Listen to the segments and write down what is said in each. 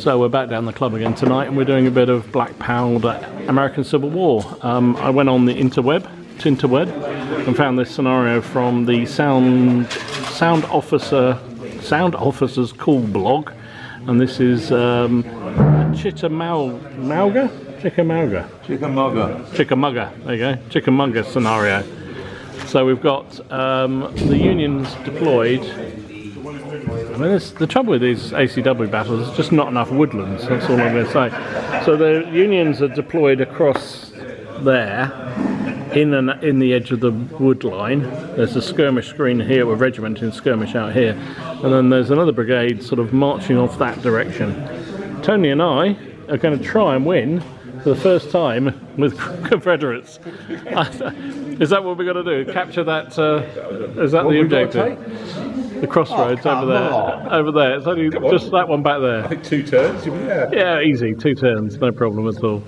So we're back down the club again tonight, and we're doing a bit of Black Powder American Civil War. I went on the interweb, and found this scenario from the Sound Officer's Cool blog, and this is Chickamauga. There you go, Chickamauga scenario. So we've got the Unions deployed. I mean, the trouble with these ACW battles is just not enough woodlands, that's all I'm going to say. So the Unions are deployed across there, in the edge of the wood line. There's a skirmish screen here with regiment in skirmish out here. And then there's another brigade sort of marching off that direction. Tony and I are going to try and win for the first time with Confederates. Is that what we're going to do? Capture that? Is that the objective? The crossroads over there. Over there. It's only just that one back there. I think 2 turns. Yeah, easy. 2 turns, no problem at all.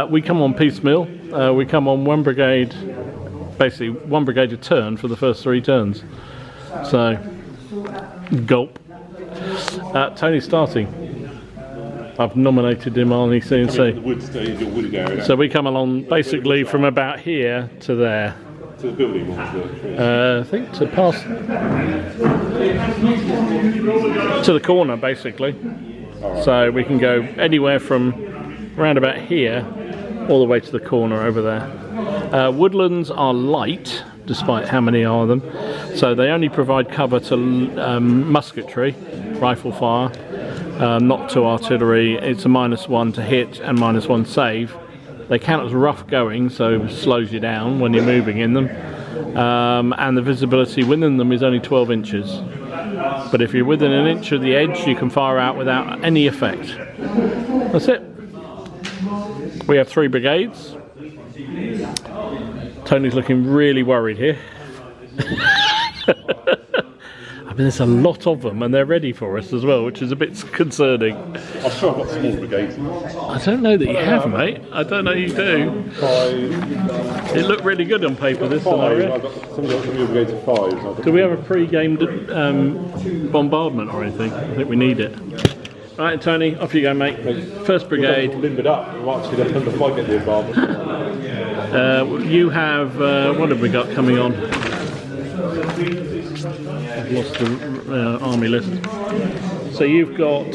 We come on piecemeal. We come on one brigade, basically one brigade a turn for the first 3 turns. So, gulp. Tony's starting. I've nominated him on ECNC. So we come along basically from about here to there. To the building, I think to pass to the corner basically. Right. So we can go anywhere from round about here all the way to the corner over there. Woodlands are light, despite how many are them. So they only provide cover to musketry, rifle fire. Not to artillery. It's a -1 to hit and -1 save. They count as rough going, so slows you down when you're moving in them. And the visibility within them is only 12 inches. But if you're within an inch of the edge, you can fire out without any effect. That's it. We have 3 brigades. Tony's looking really worried here. I mean, there's a lot of them, and they're ready for us as well, which is a bit concerning. I'm sure I've got small brigades. I don't know that you have, mate. I don't know you do. 5. It looked really good on paper, this scenario. I've got some of the brigades of 5. Do we have a pre-game bombardment or anything? I think we need it. All right, Tony, off you go, mate. First brigade. Limbered up. We're actually going to get the bombardment. You have, what have we got coming on? I've lost the army list. So you've got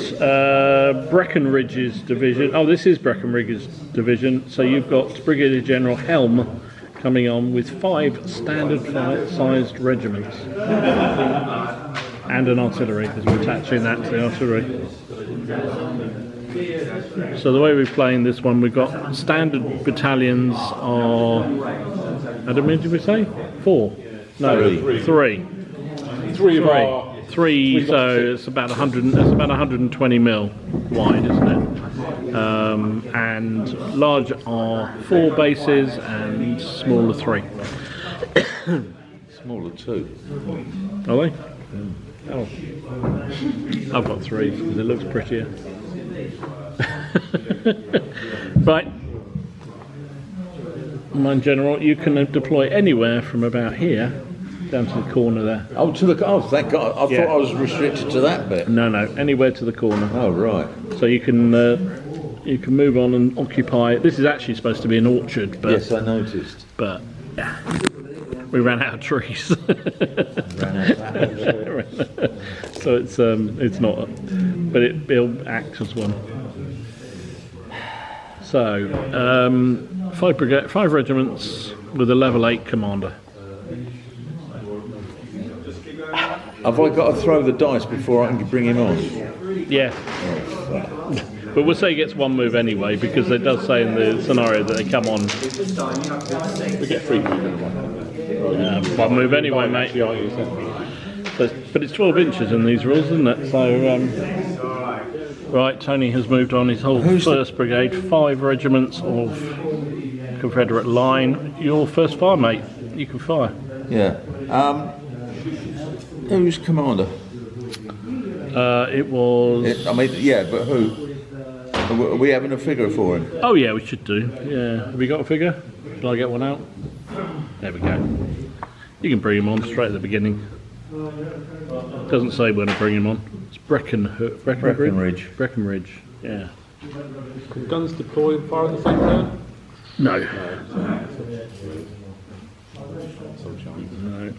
Breckinridge's division. Oh, this is Breckinridge's division. So you've got Brigadier General Helm coming on with 5 standard-sized regiments and an artillery, because we're attaching that to the artillery. So the way we're playing this one, we've got standard battalions are, how many did we say? 4? No, 3. 3, so it's about 100. It's about 120 mil wide, isn't it? And large are 4 bases, and smaller 3. Smaller 2. Are they? Oh, I've got 3 because it looks prettier. Right, my general, you can deploy anywhere from about here down to the corner there. Oh, thank God! I thought I was restricted to that bit. No, anywhere to the corner. Oh, right. So you can move on and occupy. This is actually supposed to be an orchard, but yes, I noticed. But yeah, we ran out of trees. So it's not, but it'll act as one. So 5 regiments with a level 8 commander. Have I got to throw the dice before I can bring him on? Yeah. But we'll say he gets 1 move anyway, because it does say in the scenario that they come on. We get 3 moves. 1 move anyway, mate. But it's 12 inches in these rules, isn't it? So, right, Tony has moved on his whole first brigade, 5 regiments of Confederate line. Your first fire, mate. You can fire. Yeah. Who's commander? It was... but who? Are we having a figure for him? Oh yeah, we should do. Yeah. Have we got a figure? Shall I get one out? There we go. You can bring him on straight at the beginning. Doesn't say when to bring him on. It's Breckenridge. Yeah. Can guns deploy and fire at the same time? No. Some chance. No.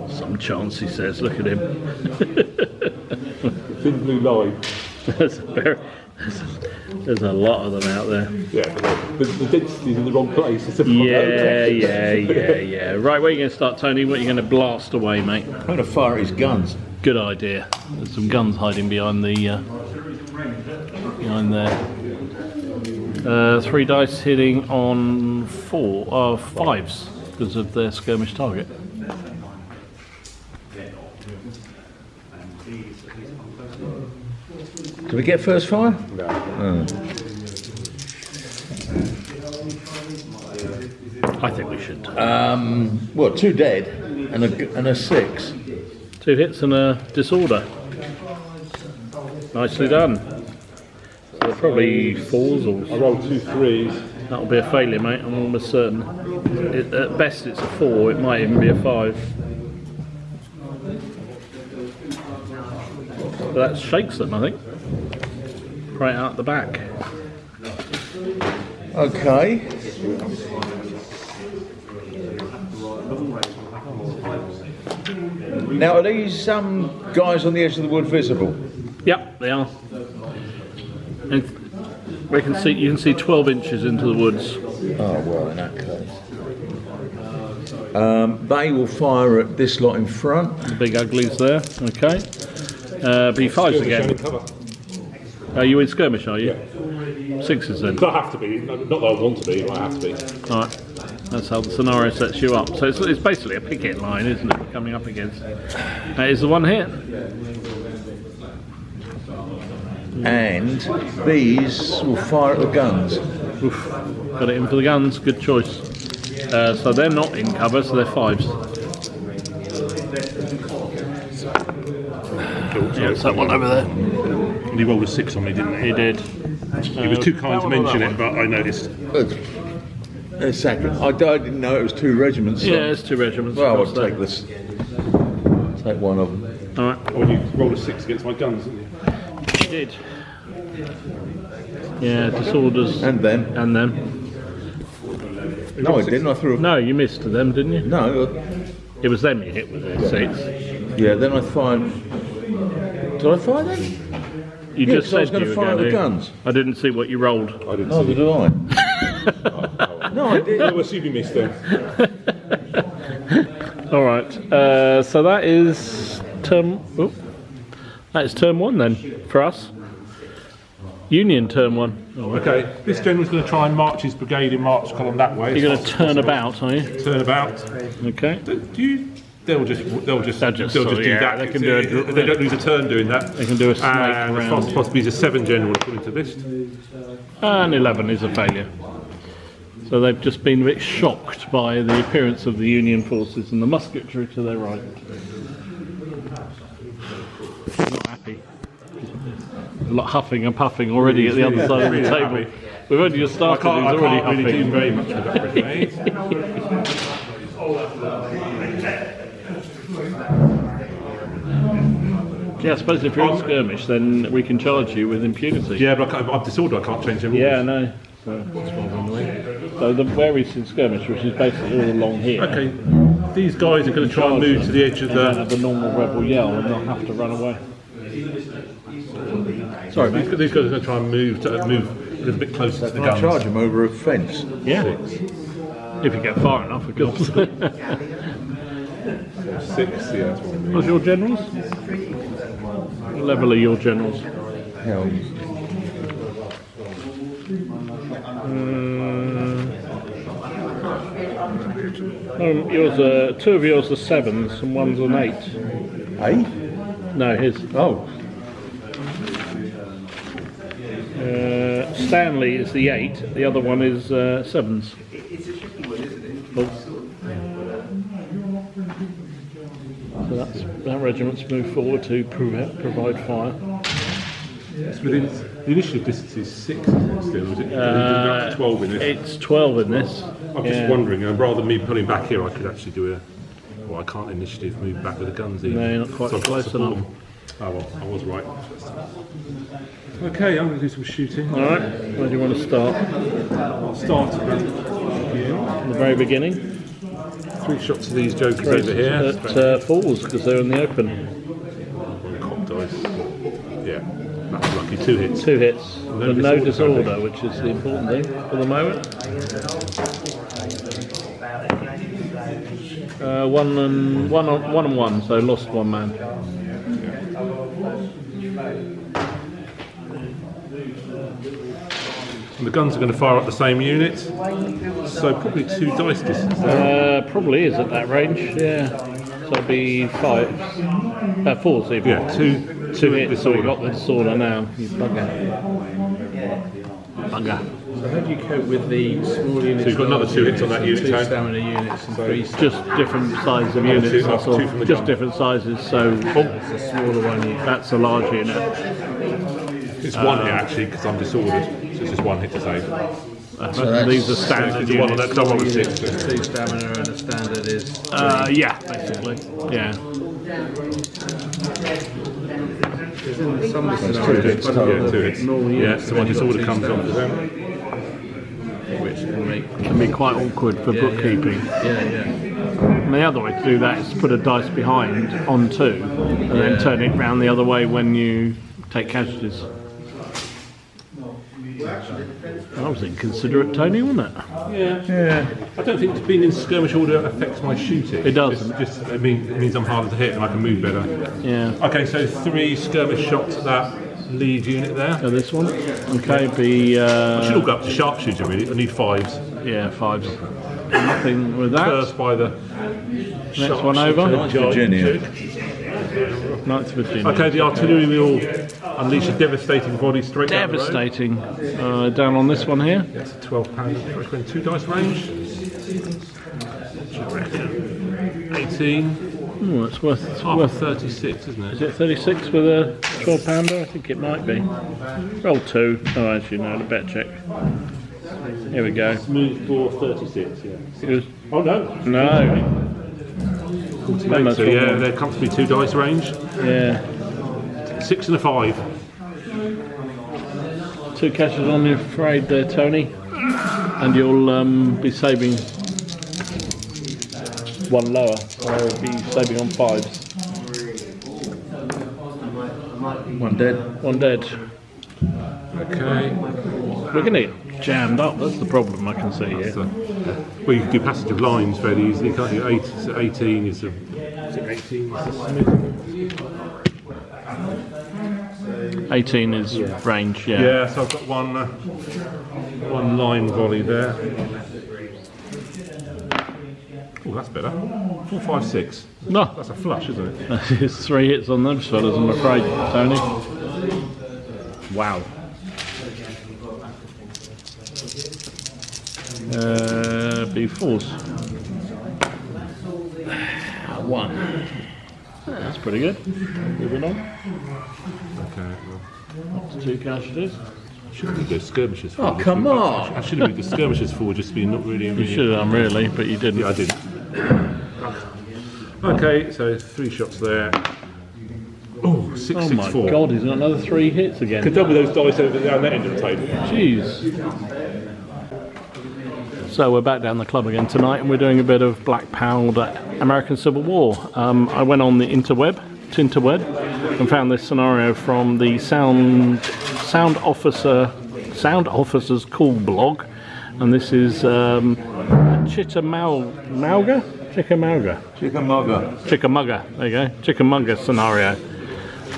Some chance, he says. Look at him. Thin blue line. There's a lot of them out there. Yeah, but the density's in the wrong place. It's a Yeah. Right, where are you going to start, Tony? What are you going to blast away, mate? I'm going to fire at his guns. Good idea. There's some guns hiding behind the behind there. 3 dice hitting on 5s because of their skirmish target. Do we get first fire? No. I think we should. Well, 2 dead and a 6. 2 hits and a disorder. Nicely done. So they're probably 4s I or rolled 2 3s. that'll be a failure, mate. I'm almost certain. At best, it's a 4. It might even be a 5. But that shakes them, I think. Right out the back. Okay. Now, are these guys on the edge of the wood visible? Yep, they are. And we can see. You can see 12 inches into the woods. Oh, well, in that case. They will fire at this lot in front. The big uglies there. Okay. B5s again. Cover. Are you in skirmish? Are you? Yeah. 6s then. I have to be. Not that I want to be, but I have to be. All right. That's how the scenario sets you up. So it's basically a picket line, isn't it? We're coming up against. That is the one hit. And these will fire at the guns. Oof. Got it in for the guns. Good choice. So they're not in cover, so they're 5s. Yeah, it's that one over there. He rolled a 6 on me, didn't he? He did. He was too kind to mention it, but I noticed. Exactly. I didn't know it was 2 regiments. So. Yeah, it's 2 regiments. Well, I'll across there. take this. Take one of them. All right. When you rolled a 6 against my guns, didn't you? He did. Yeah, disorders. And them. And them. No, I didn't. I threw a... No, you missed them, didn't you? No. It was them you hit with the 6. Yeah, then I fired... Did I fire them? You Yeah, just 'cause I was said gonna you were fire going the to. guns. I didn't see what you rolled. I didn't Oh, see did it. I? No, I didn't. We'll see if you missed them. All right. So that is term. Oh, that is term 1 then for us. Union term 1. Okay, this general's going to try and march his brigade in march column that way. You're going to turn about, are you? Turn about. Okay. They'll just do yeah, that. they can do it. They don't lose a turn doing that. They can do a snake And the around. fastest possibly is a 7 general according to this. And 11 is a failure. So they've just been a bit shocked by the appearance of the Union forces and the musketry to their right. Not happy. A lot huffing and puffing already at the other side of the table. happy. We've only just started. I He's already can't really do huffing. very much with that brigade. Yeah, I suppose if you're in skirmish, then we can charge you with impunity. Yeah, but I'm disordered. I can't change the rules. Yeah, no. So, that's what I'm annoying. So the where he's in skirmish, which is basically all along here. Okay, these guys are going to try and move to the edge of And have the. the normal rebel yell and not have to run away. Sorry, mate. These guys are going to try and move a little bit closer to the I charge guns. them over a fence. Yeah. If you get far enough, of course. 6, yeah. That's what What's your generals? What level are your generals? Hell, Yours are 2 of yours are 7s and 1's an 8. eh? No, his. Oh, Stanley is the 8. The other one is 7s. So that regiment's moved forward to provide fire. It's within the initiative distance is 6, isn't it? Still, is it? It's 12 in this. It's 12 in this. I'm just wondering, rather than me pulling back here, I could actually do a. Well, I can't initiative move back with the guns either. No, you're not quite So I've got close support enough. them. Oh well, I was right. Okay, I'm going to do some shooting. All right. Where do you want to start? I'll start around In the very beginning. 3 shots of these jokers over here. At falls because they're in the open. Cop dice. Yeah, that's lucky. 2 hits. 2 hits. No But no disorder, disorder, which is the important thing for the moment. 1 and 1, so lost 1 man. And the guns are going to fire up the same unit, so probably 2 dice distance there. Probably is at that range, yeah. So it'll be 5. 4s even. Yeah, 2 hits, so we got the disorder now. You bugger. Bugger. So how do you cope with the small units? So you've got another 2 hits on that unit, 2 Tone. stamina units and 3 Just different size of units, two- that's all. 2 from the Just gun. different sizes, so It's a smaller one. that's a large unit. It's 1 hit actually, because I'm disordered, so it's just 1 hit to save. These are standard The one on units. that one with 6. 2 stamina and a standard is. Yeah, basically. Yeah. Some That's 2 scenarios, hits but total. Yeah, 2 hits. normal Yeah, units so my have only got disorder 2 comes on for them. which can make. Can be quite awkward for bookkeeping. Yeah. And the other way to do that is to put a dice behind on 2 and then turn it round the other way when you take casualties. That was inconsiderate, Tony, wasn't it? Yeah. I don't think being in skirmish order affects my shooting. It doesn't. It means I'm harder to hit and I can move better. Yeah. Okay, so 3 skirmish shots at that lead unit there. So this one, okay, be I should all go up to sharpshooter really. I need 5s. yeah, 5s. Nothing with that. First by the Next one over. Virginia. 9th Virginia. Okay, the artillery will unleash a devastating volley straight down the road. Devastating. Down on this one here. That's a 12 pound, 22 dice range. Should reckon 18. Oh, it's worth. It's Half worth. 36, isn't Is it? it 36 with a 12 pounder? I think it might be. Roll 2. Oh, as you know, the bet check. Here we go. Move for 36, yeah. Good. Oh no. No. So yeah, they're comfortably 2 dice range. Yeah. 6 and a 5. 2 catches on your afraid there, Tony. And you'll be saving 1 lower. So you'll be saving on 5s. 1 dead. 1 dead. Okay. We're going to get jammed up. That's the problem I can see here. So, well, you can do passage of lines fairly easily, can't you? 18 is a. Is it 18? Is a 18 is range, yeah. Yeah, so I've got one line volley there. Oh, that's better. 4, 5, 6. No, That's a flush, isn't it? it's 3 hits on those fellas, I'm afraid, Tony. Wow. B4s. 1. That's pretty good. Moving on. Okay. Well, Up to 2 casualties. should have moved those skirmishers forward. Oh, come on! I should have moved the skirmishers forward just to be not really. You should have done really, but you didn't. Yeah, I did. Okay, so 3 shots there. Oh, 6, Oh 6, my 4. god, he's got another 3 hits again. Could double those dice over down that end of the table. Jeez. So we're back down the club again tonight, and we're doing a bit of Black Powder, American Civil War. I went on the interweb, and found this scenario from the Sound Officers Cool blog, and this is Chickamauga. Chickamauga. There you go. Chickamauga scenario.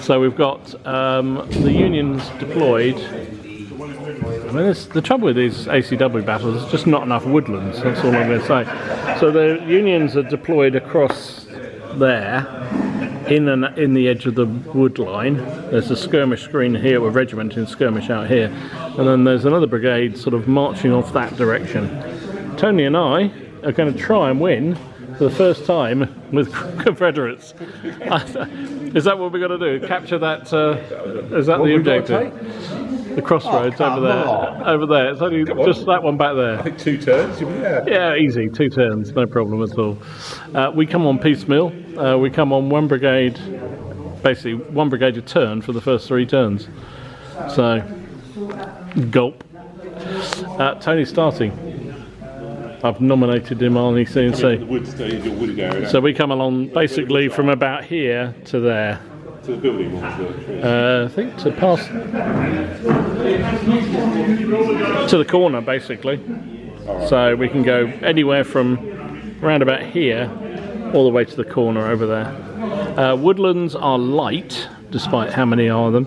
So we've got the Unions deployed. I mean, the trouble with these ACW battles is just not enough woodlands. That's all I'm going to say. So the Unions are deployed across there, in the edge of the wood line. There's a skirmish screen here with regiment in skirmish out here, and then there's another brigade sort of marching off that direction. Tony and I are going to try and win for the first time with Confederates. Is that what we're going to do? Capture that? Is that the objective? The crossroads over there. Over there. It's only just that one back there. I think 2 turns, you'll be there. Yeah, easy. 2 turns, no problem at all. We come on piecemeal. We come on 1 brigade basically 1 brigade a turn for the first 3 turns. So, gulp. Tony's starting. I've nominated him on The CNC. wood stage or wooded area. So we come along basically from about here to there. To the building or to the tree. I think to pass to the corner basically. So we can go anywhere from round about here all the way to the corner over there. Woodlands are light, despite how many are them.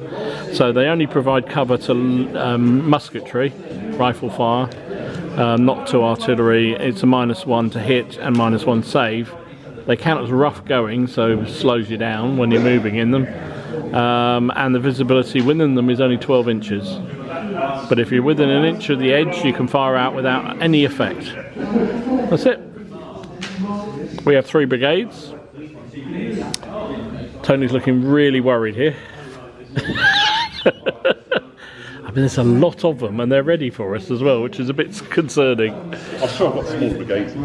So they only provide cover to musketry, rifle fire, not to artillery. It's a -1 to hit and -1 save. They count as rough going, so it slows you down when you're moving in them. And the visibility within them is only 12 inches. But if you're within an inch of the edge, you can fire out without any effect. That's it. We have 3 brigades. Tony's looking really worried here. I mean, there's a lot of them, and they're ready for us as well, which is a bit concerning. I'm sure I've got small brigades.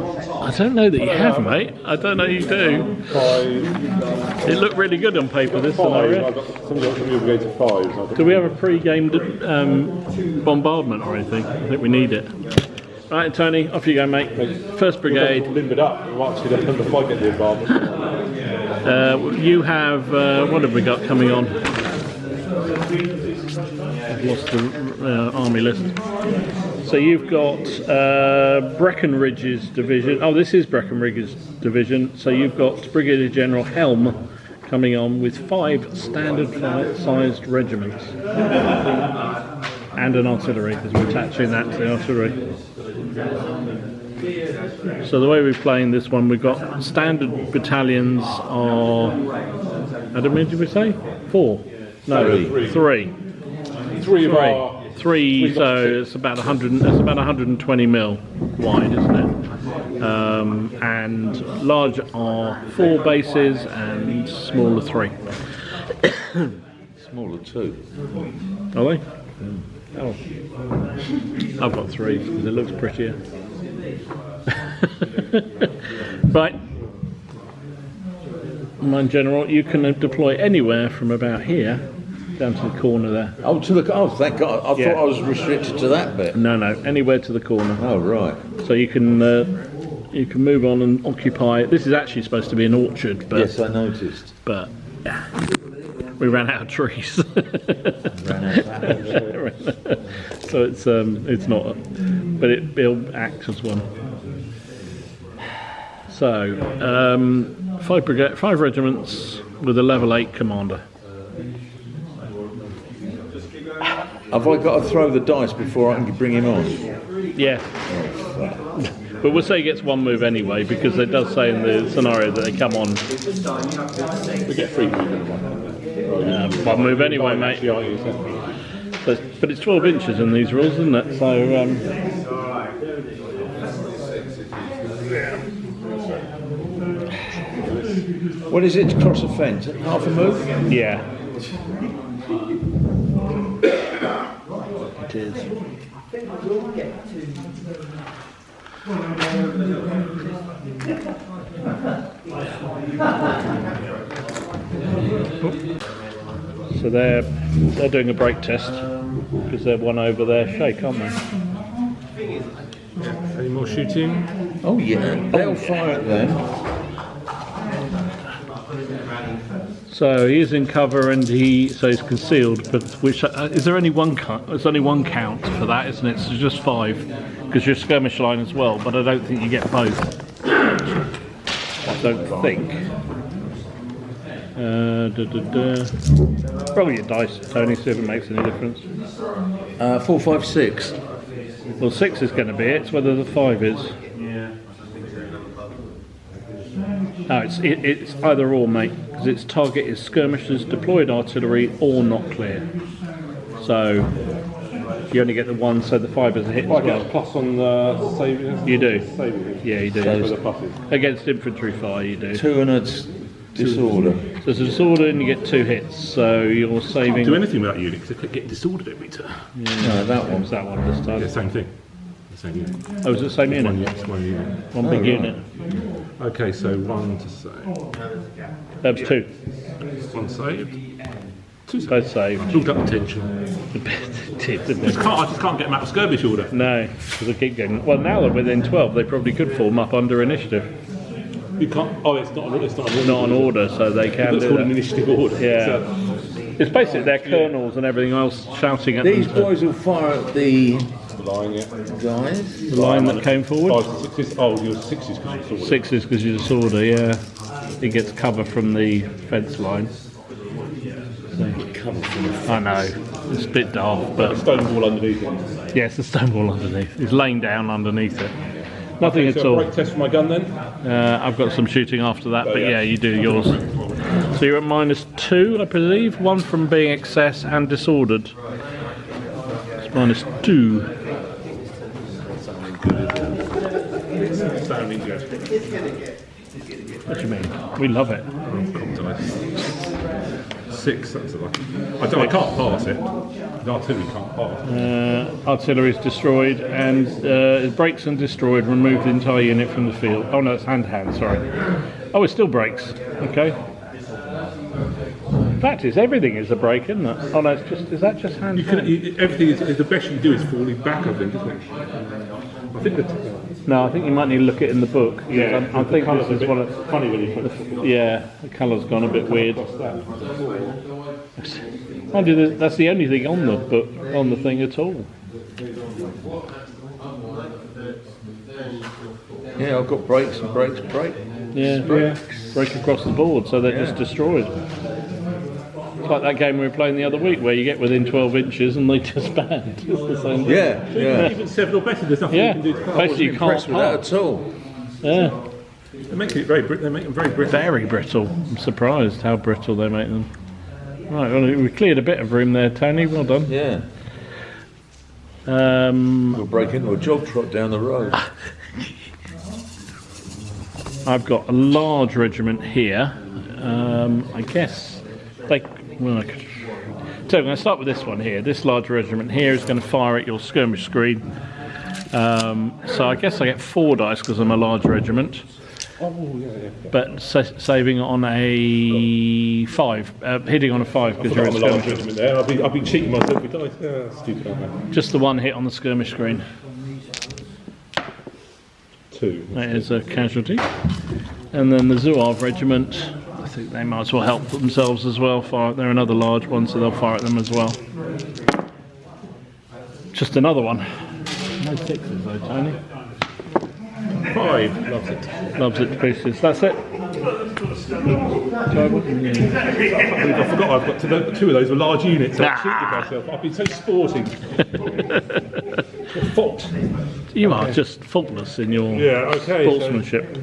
I don't know that you have, mate. I don't know you do. 5. It looked really good on paper, this scenario. I've got some brigades of 5. Do we have a pre-game bombardment or anything? I think we need it. Right, Tony, off you go, mate. First brigade. Limbered up. We're actually going to fight get the involvement. You have, what have we got coming on? I've lost the army list. So you've got Breckenridge's division. Oh, this is Breckenridge's division. So you've got Brigadier General Helm coming on with 5 standard-sized regiments. And an artillery, because we're attaching that to the artillery. So the way we're playing this one, we've got standard battalions are, how many did we say? 4? No, 3. 3, so it's about 100. It's about 120 mil wide, isn't it? And large are 4 bases and smaller 3. Smaller 2. Are they? Oh, I've got 3 because it looks prettier. Right, Mine General, you can deploy anywhere from about here down to the corner there. Oh, thank God! I Yeah. thought I was restricted to that bit. No, anywhere to the corner. Oh, right. So you can move on and occupy. This is actually supposed to be an orchard, but Yes, I noticed. but yeah, we ran out of trees. So it's not, but it'll act as one. So 5 regiments with a level 8 commander. Have I got to throw the dice before I can bring him on? Yeah. But we'll say he gets 1 move anyway, because it does say in the scenario that they come on. We get 3 movement. 1 move anyway, mate. But it's 12 inches in these rules, isn't it? So, What is it to cross a fence? Half a move? yeah. It is. So they're doing a brake test because they're one over their shake, aren't they? Any more shooting? Oh, yeah. They'll fire at them. So he is in cover and he's concealed. But which is there only one count? There's only 1 count for that, isn't it? So just 5 because you're skirmish line as well. But I don't think you get both. I don't think. Roll your dice, Tony, see if it makes any difference. 4, 5, 6. Well, 6 is going to be it. It's whether the 5 is. Yeah. No, it's either or, mate. Because its target is skirmishers, deployed artillery, or not clear. So you only get the 1, so the 5 is a hit Well, I as get a well. plus on the saving. You do. Saving. Yeah, you do. For the pluses. Against infantry fire, you do. 2 and a disorder. So it's a disorder and you get 2 hits. So you're saving. Do anything with that unit because they get disordered every turn. No, that one. What's that one this time? Yeah, same thing. Same unit. Oh, is it the same unit? One unit. One big unit. Okay, so one to save. That was 2. One saved. 2 saved. Both saved. Built up the tension. I just can't get them out of skirmish order. No, because they keep getting. Well, now they're within 12. They probably could form up under initiative. You can't. Oh, it's not an Not an order, so they can It's do called an that. initiative order. Yeah. So, It's basically their colonels and everything else shouting at These them. to- boys will fire at the lying it. guys. The line that came forward. 5s to 6s. Oh, you're 6s because you saw it. 6s because you're a sworder, yeah. He gets cover from the fence line. I know, it's a bit daft, but Stone wall underneath it. yeah, it's the stone wall underneath. He's laying down underneath it. Nothing at So all. break test for my gun then. I've got some shooting after that, but yeah, you do yours. So you're at -2, I believe. 1 from being excess and disordered. It's -2. Sounding good. What do you mean? We love it. 6, that's a lucky. I can't pass it. The artillery can't pass. Artillery is destroyed and it breaks and destroyed. Remove the entire unit from the field. Oh no, it's hand-to-hand, sorry. Oh, it still breaks. Okay. In fact, everything is a break, isn't it? Oh no, it's just, is that just hand-to-hand? Everything is the best you can do is falling back, I think, isn't it? I think that. No, I think you might need to look at it in the book. Yeah, I think this is one of. funny when you put Yeah, the colour's gone a bit weird. That's the only thing on the book, on the thing at all. Yeah, I've got breaks and breaks, break. Yeah, break across the board, so they're just destroyed. It's like that game we were playing the other week, where you get within 12 inches and they just banned. It's the same thing. Yeah. Even 7 or better, there's nothing Yeah, you can do to pass. basically you can't Impressed with that pass. at all. Yeah, They make it very brittle. They make them very brittle. very brittle. I'm surprised how brittle they make them. Right, well, we cleared a bit of room there, Tony. Well done. Yeah. We'll break into a jog trot down the road. I've got a large regiment here. I guess they. Well, so I'm going to start with this one here. This large regiment here is going to fire at your skirmish screen. So I guess I get 4 dice because I'm a large regiment. Oh, yeah. But saving on a 5, hitting on a 5 because you're in I'm a large skirmish. regiment there. I've been cheating myself with dice. Yeah, stupid, aren't Just the 1 hit on the skirmish screen. they? 2. That is a casualty. And then the Zouave regiment, I think they might as well help themselves as well. They're another large one, so they'll fire at them as well. Just another one. No 6s though, Tony. 5. Loves it. Loves it to pieces. That's it. Enjoyable? Yeah. I forgot I've got 2 of those were large units. Nah. I've cheated myself. I've been so sporting. Fault. You are just faultless in your sportsmanship.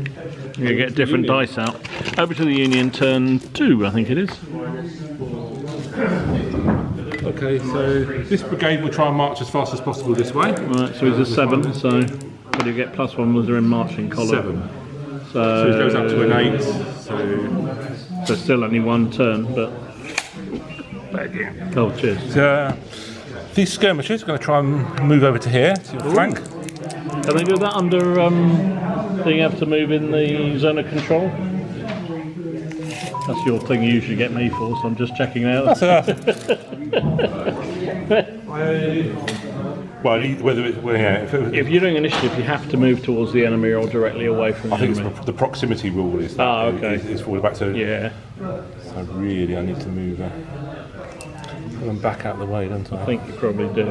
You get different dice out. Over to the Union, turn 2, I think it is. Okay, so this brigade will try and march as fast as possible this way. Right, so he's a 7, so but you get +1 was they're in marching column. 7. So it goes up to an 8. So still only 1 turn, but oh, cheers. These skirmishers are going to try and move over to here, to your flank. Can they do that under being able to move in the zone of control? That's your thing you usually get me for, so I'm just checking out. If If you're doing initiative, you have to move towards the enemy or directly away from the I think enemy. it's the proximity rule is that. Ah, okay. It's forward back to. Yeah, So really, I need to move them back out of the way, don't I? I think you probably do.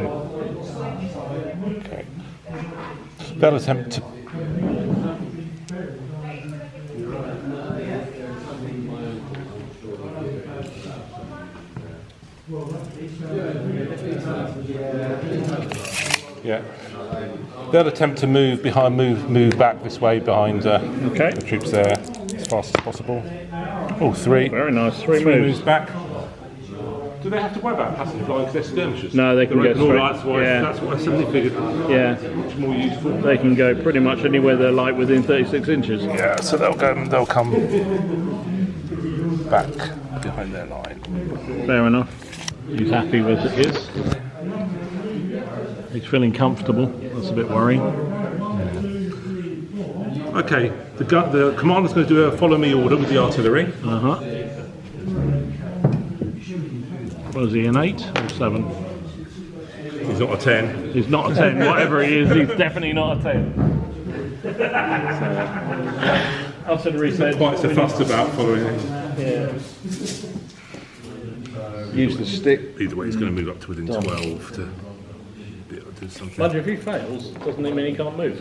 Okay. They'll attempt to. Yeah. They'll attempt to move back this way behind the troops there as fast as possible. Oh, 3. Very nice. 3 3 moves. moves back. Do they have to worry about passive line because they're skirmishers? No, they can go straight. That's why. Yeah. That's what I suddenly figured. Yeah, Much more useful. they can go pretty much anywhere they're like within 36 inches. Yeah, so they'll come back behind their line. Fair enough. He's happy with his. He's feeling comfortable. That's a bit worrying. Okay, the commander's going to do a follow me order with the artillery. Was he an 8 or 7? He's not a 10. He's not a 10. Whatever he is, he's definitely not a 10. Artillery said. Quite so fussed about following it. Yeah. Use the stick. Either way, he's going to move up to within 12 to be able to do something. But if he fails, doesn't it mean he can't move?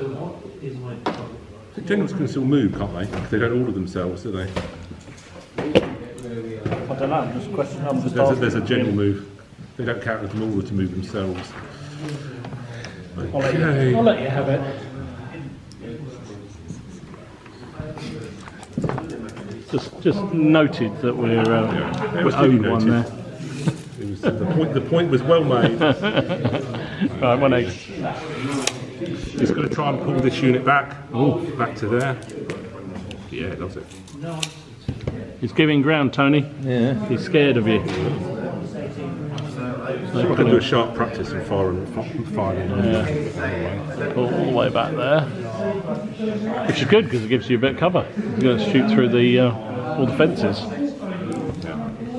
The generals can still move, can't they? They don't order themselves, do they? I don't know. I'm just questioning. There's a general move. They don't count as an order to move themselves. Okay. I'll let you have it. Just noted that we're owed one there. It was, the point was well made. Right, 1 egg. He's going to try and pull this unit back. Oh, back to there. Yeah, it does it. He's giving ground, Tony. Yeah. He's scared of you. I'm going to do a sharp practice and firing. All the way back there. Which is good because it gives you a bit of cover. You're going to shoot through the all the fences.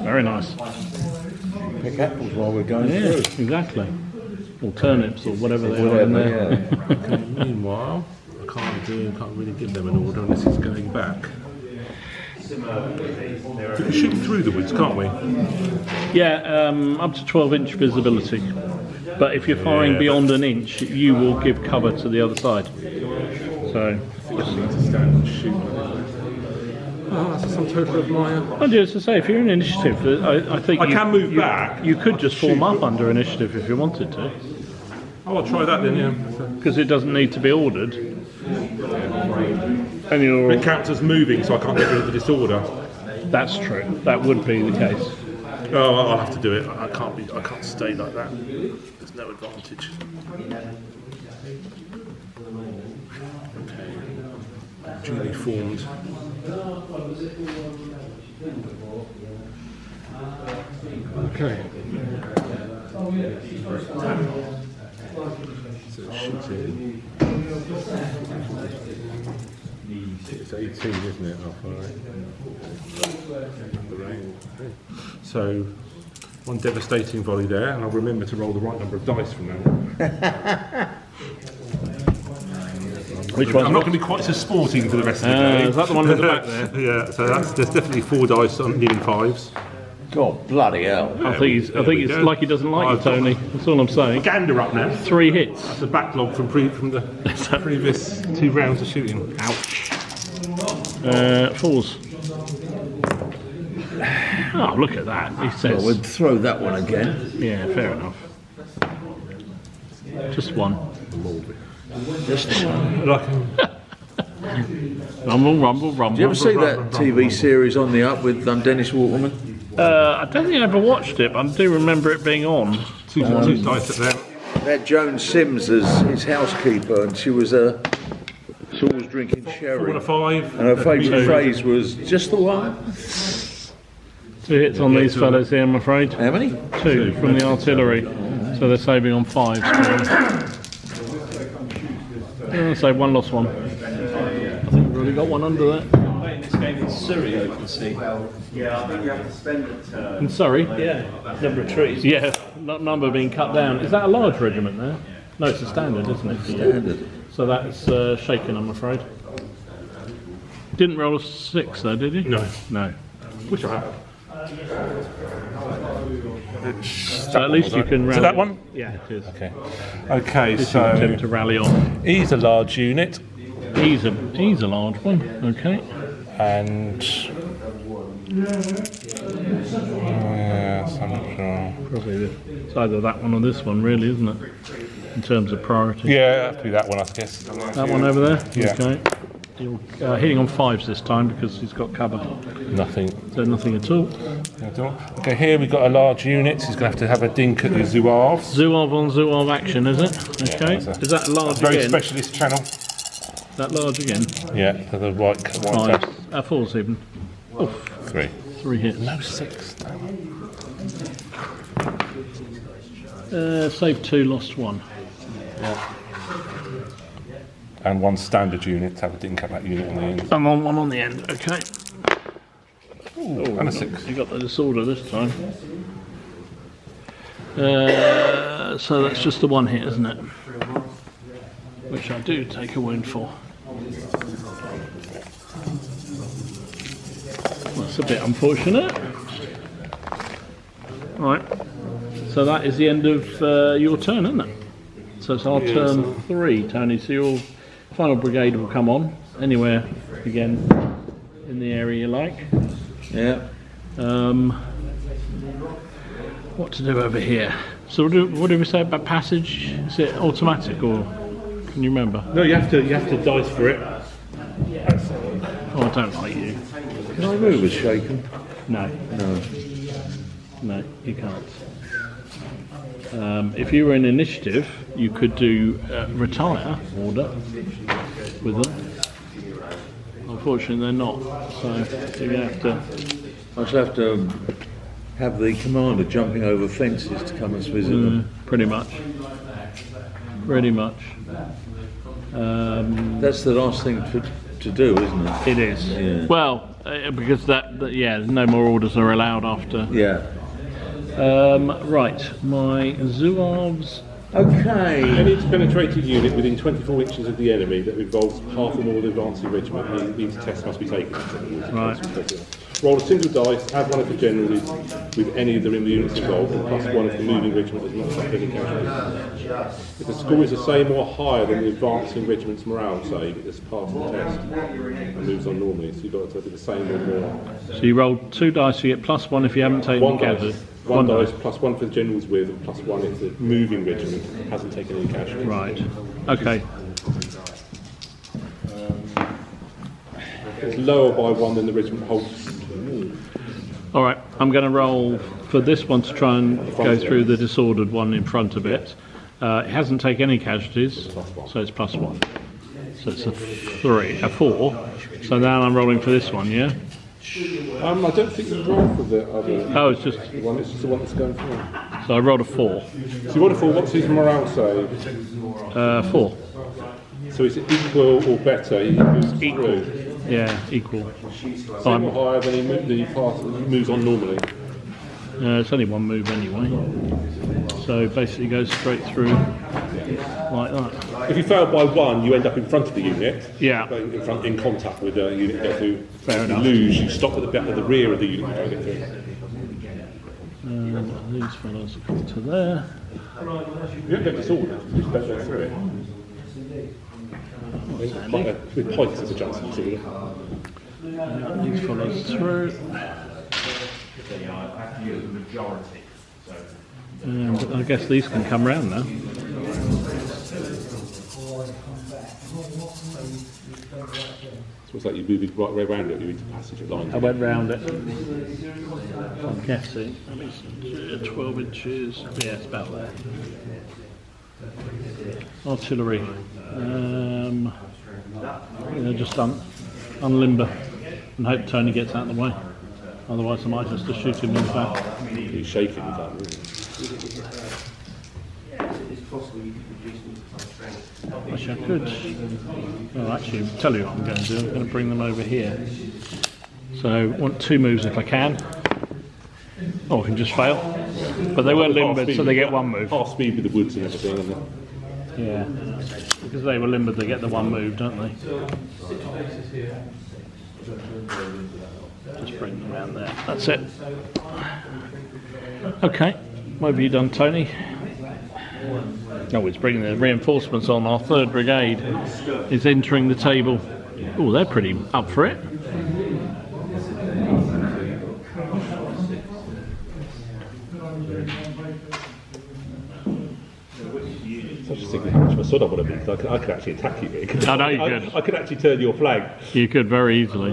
Very nice. Pick apples while we're going Yeah, through. exactly. Or turnips or whatever they are in there. Okay, meanwhile, I can't really give them an order unless it's going back. We can shoot through the woods, can't we? Yeah, up to 12-inch visibility. But if you're firing beyond an inch, you will give cover to the other side. So, I need to stand and shoot. Oh, that's a sum total of my. I do, as I say, if you're in initiative, I think I can move back. You could just form up under initiative if you wanted to. Oh, I'll try that then, yeah. Because it doesn't need to be ordered. And you're... It counts as moving, so I can't get rid of the disorder. That's true. That would be the case. Oh, I'll have to do it. I can't stay like that. There's no advantage. Okay. Duly formed. Okay. So shooting. It's 18, isn't it? Oh, right. So, one devastating volley there, and I'll remember to roll the right number of dice from now on. Which one's I'm not going to be quite so sporting for the rest of the day. Is that the one at the back there? Yeah, so there's definitely 4 dice on needing 5s. God bloody hell. I think it's like he doesn't like you, Tony. That's all I'm saying. Gander up now. 3 hits. That's a backlog from the previous 2 rounds of shooting. Ouch. 4s. Oh, look at that. He says. Well, we'll throw that one again. Yeah, fair enough. Just one. Just one. Rumble, rumble, rumble. Did you ever see that TV series on the up with Dennis Waterman? I don't think I ever watched it, but I do remember it being on. 2 dice at there. They had Joan Sims as his housekeeper, and she was always drinking 4 sherry. and a 5. And her favourite phrase was, just the one. 2 hits on these fellows here, I'm afraid. How many? 2 from the artillery. So they're saving on 5s. So 1 lost 1. I think we've already got one under there. This game in Surrey, I can see. Yeah, I think you have to spend it. In Surrey? Yeah, number of trees. Yeah, number being cut down. Is that a large regiment there? No, it's a standard, isn't it? Standard. So that's shaken, I'm afraid. Didn't roll a 6 though, did you? No. No. Wish I had. So at least you can rally. So that one? Yeah, it is. Okay. Okay, Attempt so to rally on. he's a large unit, He's a large one. Okay. and I'm not sure. Probably it's either that one or this one, really, isn't it? In terms of priority. Yeah, it'll be that one, I guess. That one over there. Yeah. Okay. You're hitting on 5s this time because he's got cover. Nothing. So nothing at all. Okay, here we've got a large unit. He's going to have a dink at the Zouaves. Zouave on Zouave action, is it? Okay. Yeah, Is that large Very again? specialist channel. That large again? Yeah, for the white 5s. 4s even. Oof. 3. 3 hits. No 6. Saved 2, lost 1. and one standard unit to have a Dinkat unit on the end. I'm on one on the end, okay. Ooh, and a 6. You got the disorder this time. So that's just the one hit, isn't it? Which I do take a wound for. That's a bit unfortunate. Right. So that is the end of your turn, isn't it? So it's our turn 3, Tony. So your final brigade will come on anywhere again in the area you like. Yeah. What to do over here? So what did we say about passage? Is it automatic or can you remember? No, you have to dice for it. Oh, I don't like you. Can I move as shaken? No, No. no, you can't. If you were in initiative, you could do retire order with them. Unfortunately, they're not. So you're gonna have to. I shall have to have the commander jumping over fences to come and visit them. Pretty much. Pretty much. That's the last thing to do, isn't it? It is. Yeah. Well, because yeah, no more orders are allowed after. Yeah. Right, my Zouaves. Okay. Any penetrated unit within 24 inches of the enemy that involves half or more of the advancing regiment, these tests must be taken. Right. Roll a single dice, add one if the general is with any of the units involved, and plus one if the moving regiment has not suffered any casualties. If the score is the same or higher than the advancing regiment's morale save, it has passed the test and moves on normally. So you've got to do the same or more. So you roll 2 dice, you get +1 if you haven't taken One any casualties. dice. One dice, plus one for the general's with, and plus one if the moving regiment hasn't taken any casualties. Right. Okay. It's lower by 1 than the regiment holds. All right. I'm going to roll for this one to try and go through the disordered one in front of it. It hasn't taken any casualties, so it's +1. So it's a 4. So now I'm rolling for this one, yeah? I don't think you roll for the other. Oh, it's just. One, it's just the one that's going through. So I rolled a 4. So you want a 4, what's his morale save? 4. So is it equal or better? He moves through. Yeah, equal. Same or higher than he moves on normally. It's only one move anyway. So basically goes straight through like that. If you fail by 1, you end up in front of the unit. Yeah. In contact with the unit you go through. Fair if enough. you lose, you stop at the rear of the unit you try to get through. And these fellows have got to there. You don't get disordered, you just don't go through it. With pikes as a Johnson disorder. These fellows through. And I guess these can come round now. So it's like you move it right way around it, you into passage of lines. I went round it. I'm guessing. 12 inches. Yeah, it's about there. Artillery. Just unlimber and hope Tony gets out of the way. Otherwise, I might just shoot him in the back. He's shaking with that, Wish I could. Well, actually, I'll tell you what I'm going to do. I'm going to bring them over here. So, I want 2 moves if I can. Or I can just fail. But they were limbered, so they get 1 move. Half speed with the woods and everything, and Yeah. Because they were limbered, they get the 1 move, don't they? Just bring them around there. That's it. Okay. What have you done, Tony? Oh, it's bringing the reinforcements on. Our 3rd Brigade is entering the table. Oh, they're pretty up for it. I was just thinking how much of a sod I would have been, because I could actually attack you here. I know you could. I could actually turn your flag. You could very easily.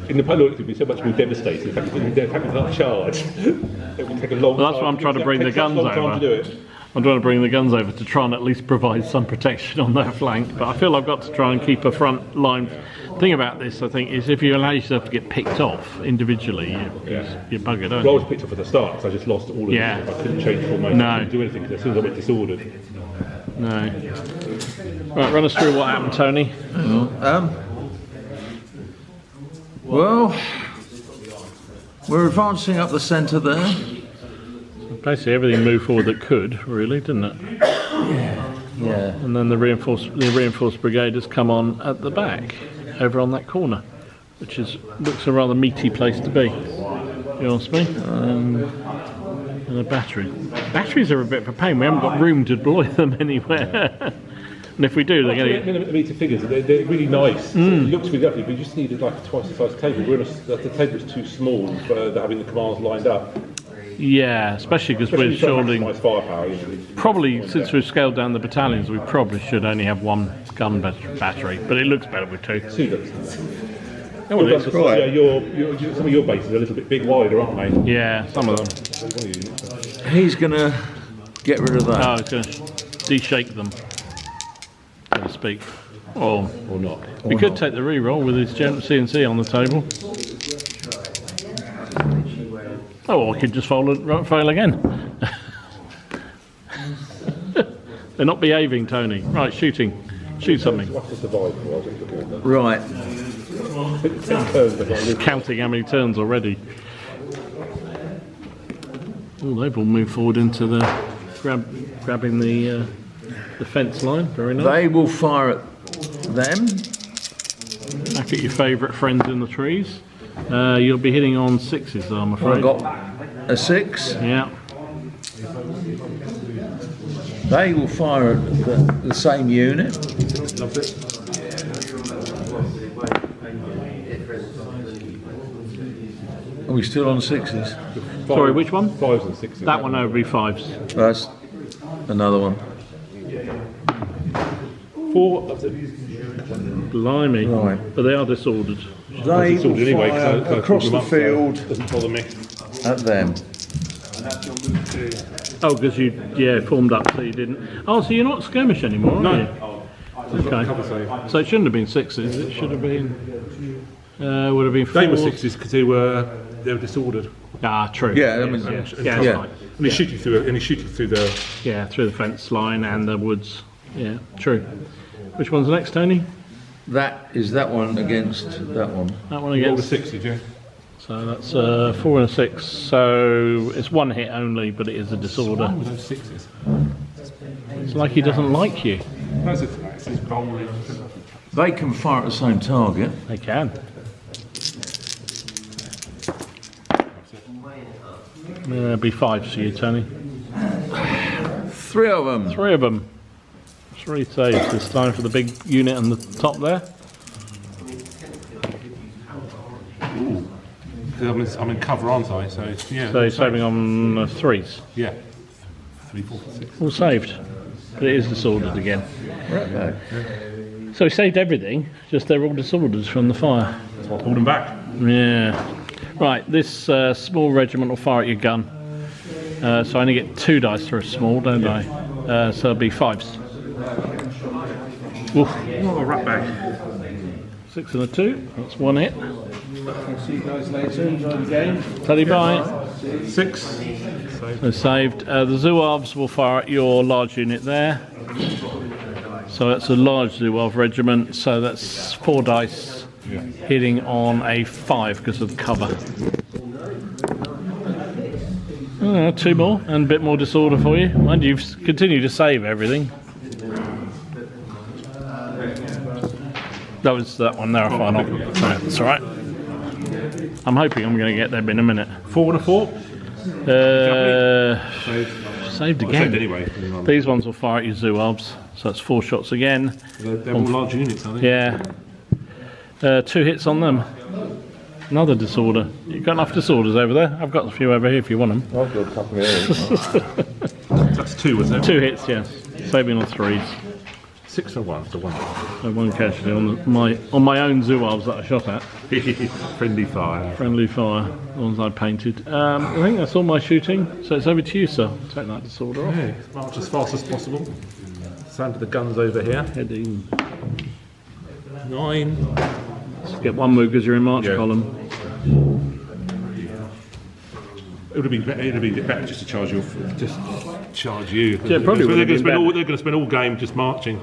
In the Polo, it would be so much more devastating. In fact, without charge, it would take a long time. Well, that's why I'm trying to bring the guns over. Time to do it. I'm trying to bring the guns over to try and at least provide some protection on their flank, but I feel I've got to try and keep a front line. The thing about this, I think, is if you allow yourself to get picked off individually, you're buggered, aren't Well, I you? was picked up at the start, because I just lost all of Yeah. it. I couldn't change formation, No. I couldn't do anything, because as soon as I went disordered. No. Right, run us through what happened, Tony. Well, we're advancing up the centre there. Basically, everything moved forward that could, really, didn't it? Yeah. And then the reinforced brigade has come on at the back, over on that corner, which looks a rather meaty place to be. You ask me? And a battery. Batteries are a bit of a pain. We haven't got room to deploy them anywhere. And if we do, they're going to get... Meter figures, they're really nice. It looks really lovely, but you just needed like a twice the size table. The table is too small for having the commands lined up. Yeah, especially because we're shielding... Firepower, probably, since we've scaled down the battalions, we probably should only have one gun battery, but it looks better with two. Oh, well, that's right. Yeah, some of your bases are a little bit big wider, aren't they? Yeah, some of them. He's going to get rid of that. Oh, he's going to de-shake them, so to speak. Or not. We could take the re-roll with his CNC on the table. Oh, or I could just fail again. They're not behaving, Tony. Right, shooting. Shoot something. Right. Counting how many turns already. Oh, they've all moved forward into the grabbing the fence line. Very nice. They will fire at them. Back at your favourite friends in the trees. You'll be hitting on 6s, though, I'm afraid. I've got a 6. Yeah. They will fire at the same unit. Are we still on 6s? Sorry, which one? 5s and 6s. That one over be 5s. That's another one. 4 of them. Blimey. Right. But they are disordered. They will Anyway, fire across the field doesn't bother me. at them. Oh, because you formed up, so you didn't. Oh, so you're not skirmish anymore, are you? Okay. So it shouldn't have been 6s. It should have been. Would have been 4s. They were 6s because they were disordered. Ah, true. Yeah, I mean, That's yeah. right. And he shoot you through the. Yeah, through the fence line and the woods. Yeah, true. Which one's next, Tony? That is that one against that one. That one All the against. 6s, yeah. So that's 4 and a 6. So it's one hit only, but it is a disorder. With those 6s. It's like he doesn't like you. That's his bowling. They can fire at the same target. They can. Be 5s for you, Tony. 3 of them. 3 of them. 3 saves this time for the big unit on the top there. I'm in cover, aren't I? So yeah. So he's saving on 3s. Yeah. 3, 4, 6. All saved. But it is disordered again. Right. So he saved everything, just they're all disordered from the fire. That's why I pulled him back. Yeah. Right, this small regiment will fire at your gun. So I only get 2 dice for a small, don't I? So it'll be 5s. Oof. Oh, a rat bag. 6 and a 2. That's 1 hit. I'll see you guys later. Enjoy the game. Teddy bye. 6. So saved. The Zouaves will fire at your large unit there. So that's a large Zouave regiment. So that's 4 dice hitting on a 5 because of cover. 2 more and a bit more disorder for you. And you've continued to save everything. That was that one there, final. That's all right. I'm hoping I'm going to get there in a minute. 4 and a 4. Saved again. Saved anyway. These ones will fire at your Zouaves, so that's 4 shots again. They're all large units, aren't they? Yeah. 2 hits on them. Another disorder. You've got enough disorders over there? I've got a few over here if you want them. I've got a couple here. That's 2, was it? 2 hits, yes. Saving on 3s. 6 or 1? So 1. So 1 casualty on my own Zouaves that I shot at. Friendly fire. Friendly fire, the ones I painted. I think that's all my shooting, so it's over to you, sir. Take that disorder off. Okay, march as fast as possible. Sound of the guns over here. Heading. 9. Let's get 1 move because you're in march column. It would have been a bit better just to charge your just charge you. Yeah, probably would they're have been going to spend all game just marching.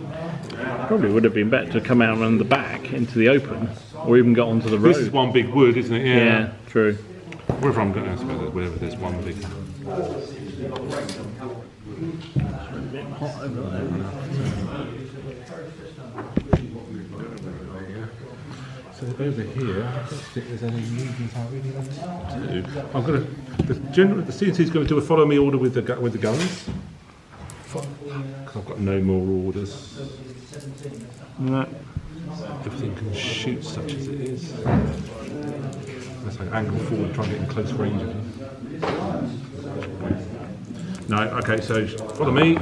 Probably would have been better to come out around the back into the open, or even got onto the road. This is one big wood, isn't it? Yeah, true. Wherever I'm going, I suppose wherever there's one big. So over here, I don't think there's any movement I really want to do. I'm going to. The CNC's going to do a follow me order with the guns. Because I've got no more orders. No. Everything can shoot such as it is. Unless I angle forward and try and get in close range of him. No, okay, so follow me.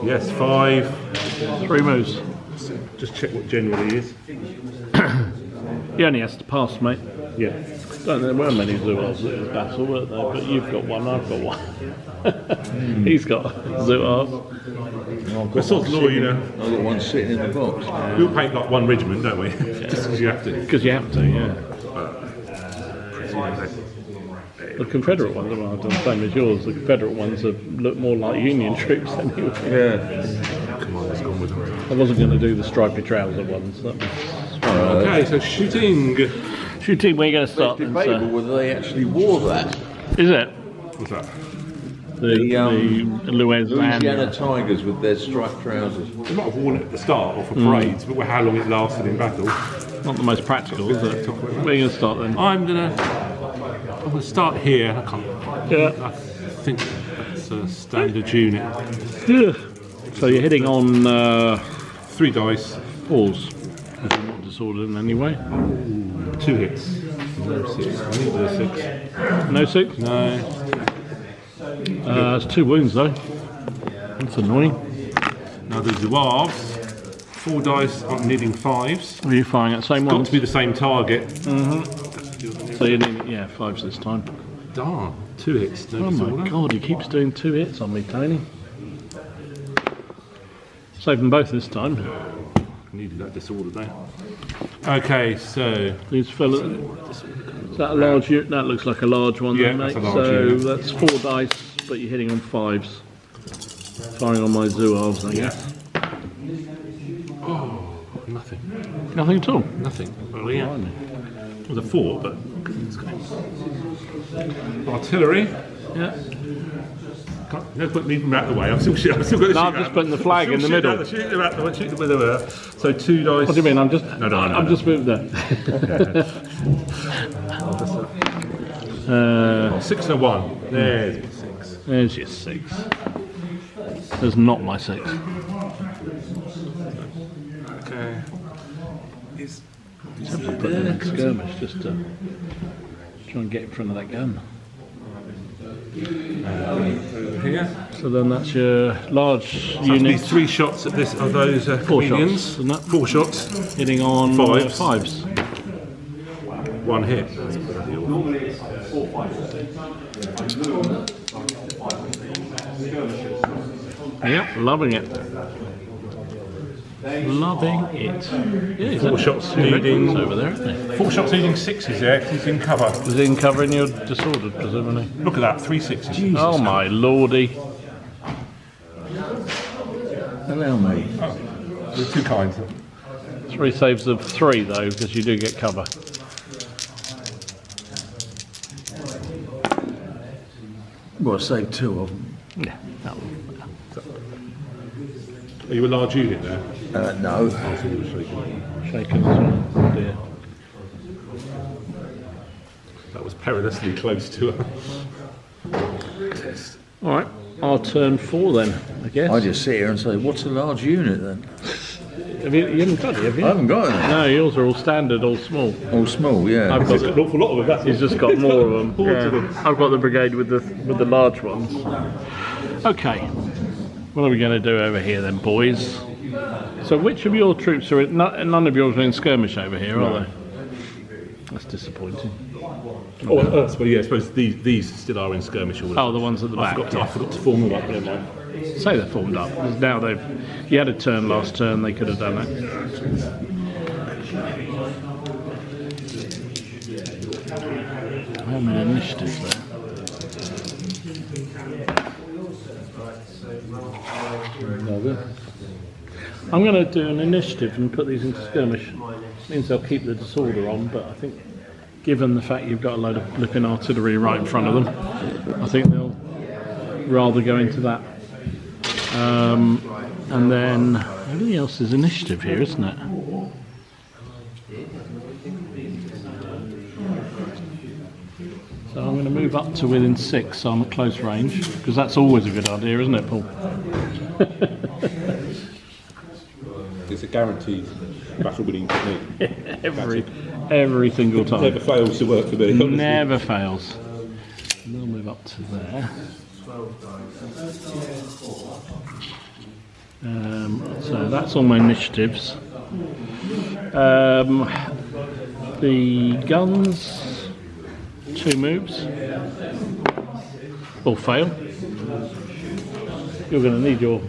Yes, 5. 3 moves. Just check what generally is. He only has to pass, mate. Yeah. Don't there were many Zoovs at this battle, weren't there? But you've got one, I've got one. He's got Zoov. We're sort of law, you know. I've got one sitting in the box. We all paint like one regiment, don't we? Just because you have to. Because you have to, yeah. The Confederate ones, well, I've done the same as yours. The Confederate ones look more like Union troops anyway. Yeah. Come on, let's go with them. I wasn't going to do the stripy trouser ones. That was Okay, so shooting. shooting. Where are you going to start? It's Then, debatable sir? whether they actually wore that. Is it What's that? the Louisiana Louisiana? Tigers with their striped trousers. We might have worn it at the start or for parades, but how long it lasted in battle. Not the most practical, is it? Where are you going to start then? I'm gonna start here. I can't. Yeah. I think that's a standard unit. Yeah. So you're hitting on 3 dice, 4s. If you're not disordered in any way. 2 hits. No 6. I need the 6. No 6? No. It's 2 wounds though. That's annoying. Now the Zouaves, 4 dice. I'm needing 5s. Are you firing at the same Got one? to be the same target. So you need, 5s this time. Darn. 2 hits. No Oh disorder. my god, he keeps doing 2 hits on me, Tony. Save them both this time. Needed that disorder there. Okay, so These fellas. Is that a large unit? That looks like a large one, Yeah, then, mate. that's a large So unit. that's 4 dice, but you're hitting on 5s. Firing on my Zouaves, I guess. nothing. Nothing at all. Nothing. Well, yeah. It was a 4, but artillery. Yeah. No point leaving them out of the way. I've still got to shoot. No, I'm just putting the flag in the middle. Shoot them out the way. Shoot them where they were. So 2 dice. What do you mean? I'm just. No, I'm just moving there. 6 and a 1. There's my 6. There's your 6. There's not my 6. Okay. Put them in skirmish just to try and get in front of that gun. Over here. So then that's your large So that'd be unit 3 shots at this. Are those 4 comedians? shots, isn't it? 4 shots. Hitting on 5s. 5s. 1 hit. That's bloody awful. Yep, loving it. Loving it. Yeah, he's 4 had shots 2 red leading. ones over there, isn't he? 4 shots leading 6s there because he's in cover. Was he in covering your disordered, presumably? Look at that, 3 6s. Oh my lordy. Allow me. There's 2 kinds. 3 saves of 3 though, because you do get cover. Well, I saved 2 of them. Yeah. Are you a large unit there? No. Shaken as well. Oh dear. That was perilously close to a test. Alright, I'll turn 4 then, I guess. I just sit here and say, what's a large unit then? You haven't got it, have you? I haven't got any. No, yours are all standard, all small. All small, yeah. I've got There's an awful lot of them. That's He's just got more of them. Hordes of Yeah. them. I've got the brigade with the large ones. Okay, what are we going to do over here then, boys? So which of your troops are in? None of yours are in skirmish over here, are they? That's disappointing. well, yeah, I suppose these still are in skirmish orders. Oh, the ones at the back. I forgot to form them up. Never mind. Say they're formed up. 'Cause now you had a turn last turn, they could have done it. How many initiatives there? I'm going to do an initiative and put these into skirmish. Means they'll keep the disorder on, but I think, given the fact you've got a load of flipping artillery right in front of them, I think they'll rather go into that. And then everything else is initiative here, isn't it? So I'm going to move up to within 6, so I'm at close range, because that's always a good idea, isn't it, Paul? It's a guaranteed battle-winning technique. every single time. Never fails to work for me. Honestly. Never fails. And we'll move up to there. So that's all my initiatives. The guns, 2 moves, or fail. You're going to need your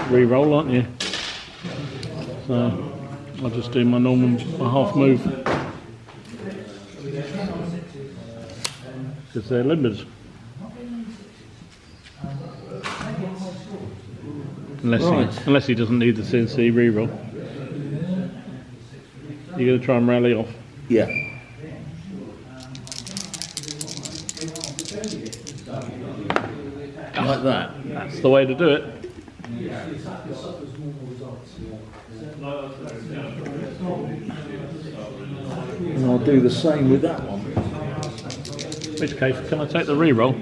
re-roll, aren't you? So I'll just do my half move because they're limited. Unless he doesn't need the CNC re-roll. You're going to try and rally off. Yeah. Like that. That's the way to do it. And I'll do the same with that one. In which case, can I take the re-roll?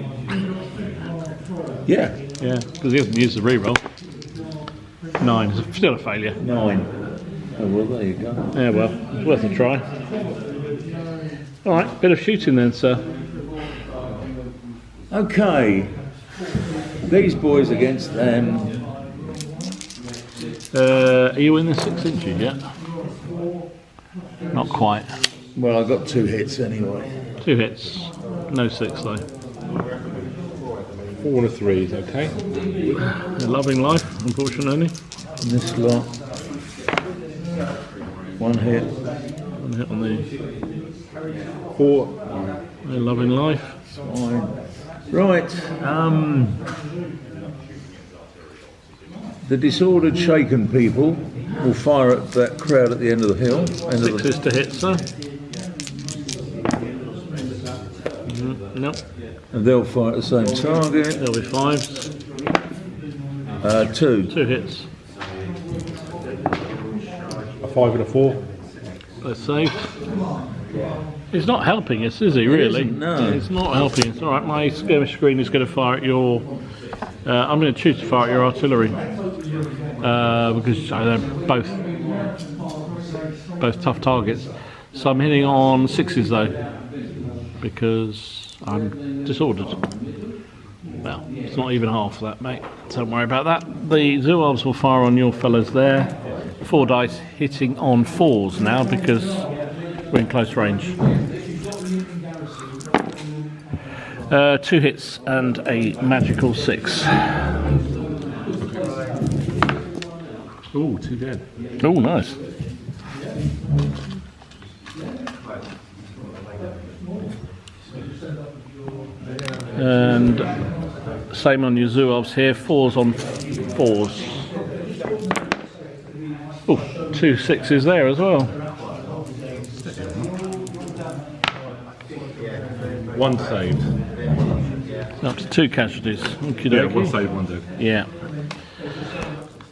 Yeah. Yeah, because he hasn't used the re-roll. 9, it's still a failure. 9. Oh, well, there you go. Yeah, well, it's worth a try. Alright, bit of shooting then, sir. Okay. These boys against them. Are you in the 6 inches yet? Not quite. Well, I got 2 hits anyway. 2 hits. No 6 though. 4 and a 3 is okay. They're loving life, unfortunately. And this lot. 1 hit. 1 hit on the 4. they're loving life. Fine. Right. The disordered, shaken people will fire at that crowd at the end of the hill. 6 to hit, sir. Nope. And they'll fire at the same target. There'll be 5s. 2. 2 hits. A 5 and a 4. They're safe. He's not helping us, is he, really? isn't, no. He's not helping us. Alright, my skirmish screen is going to fire at your... I'm going to choose to fire at your artillery. Because they're both tough targets. So I'm hitting on 6s though. Because I'm disordered. Well, it's not even half of that, mate. Don't worry about that. The Zouaves will fire on your fellas there. 4 dice hitting on 4s now because we're in close range. 2 hits and a magical 6. Oh, 2 dead. Oh, nice. And same on your Zouaves here. 4s on 4s. Oh, 2 6s there as well. 1 saved. Up to 2 casualties. Okie Yeah, dokie. 1 saved, 1 dead. Yeah.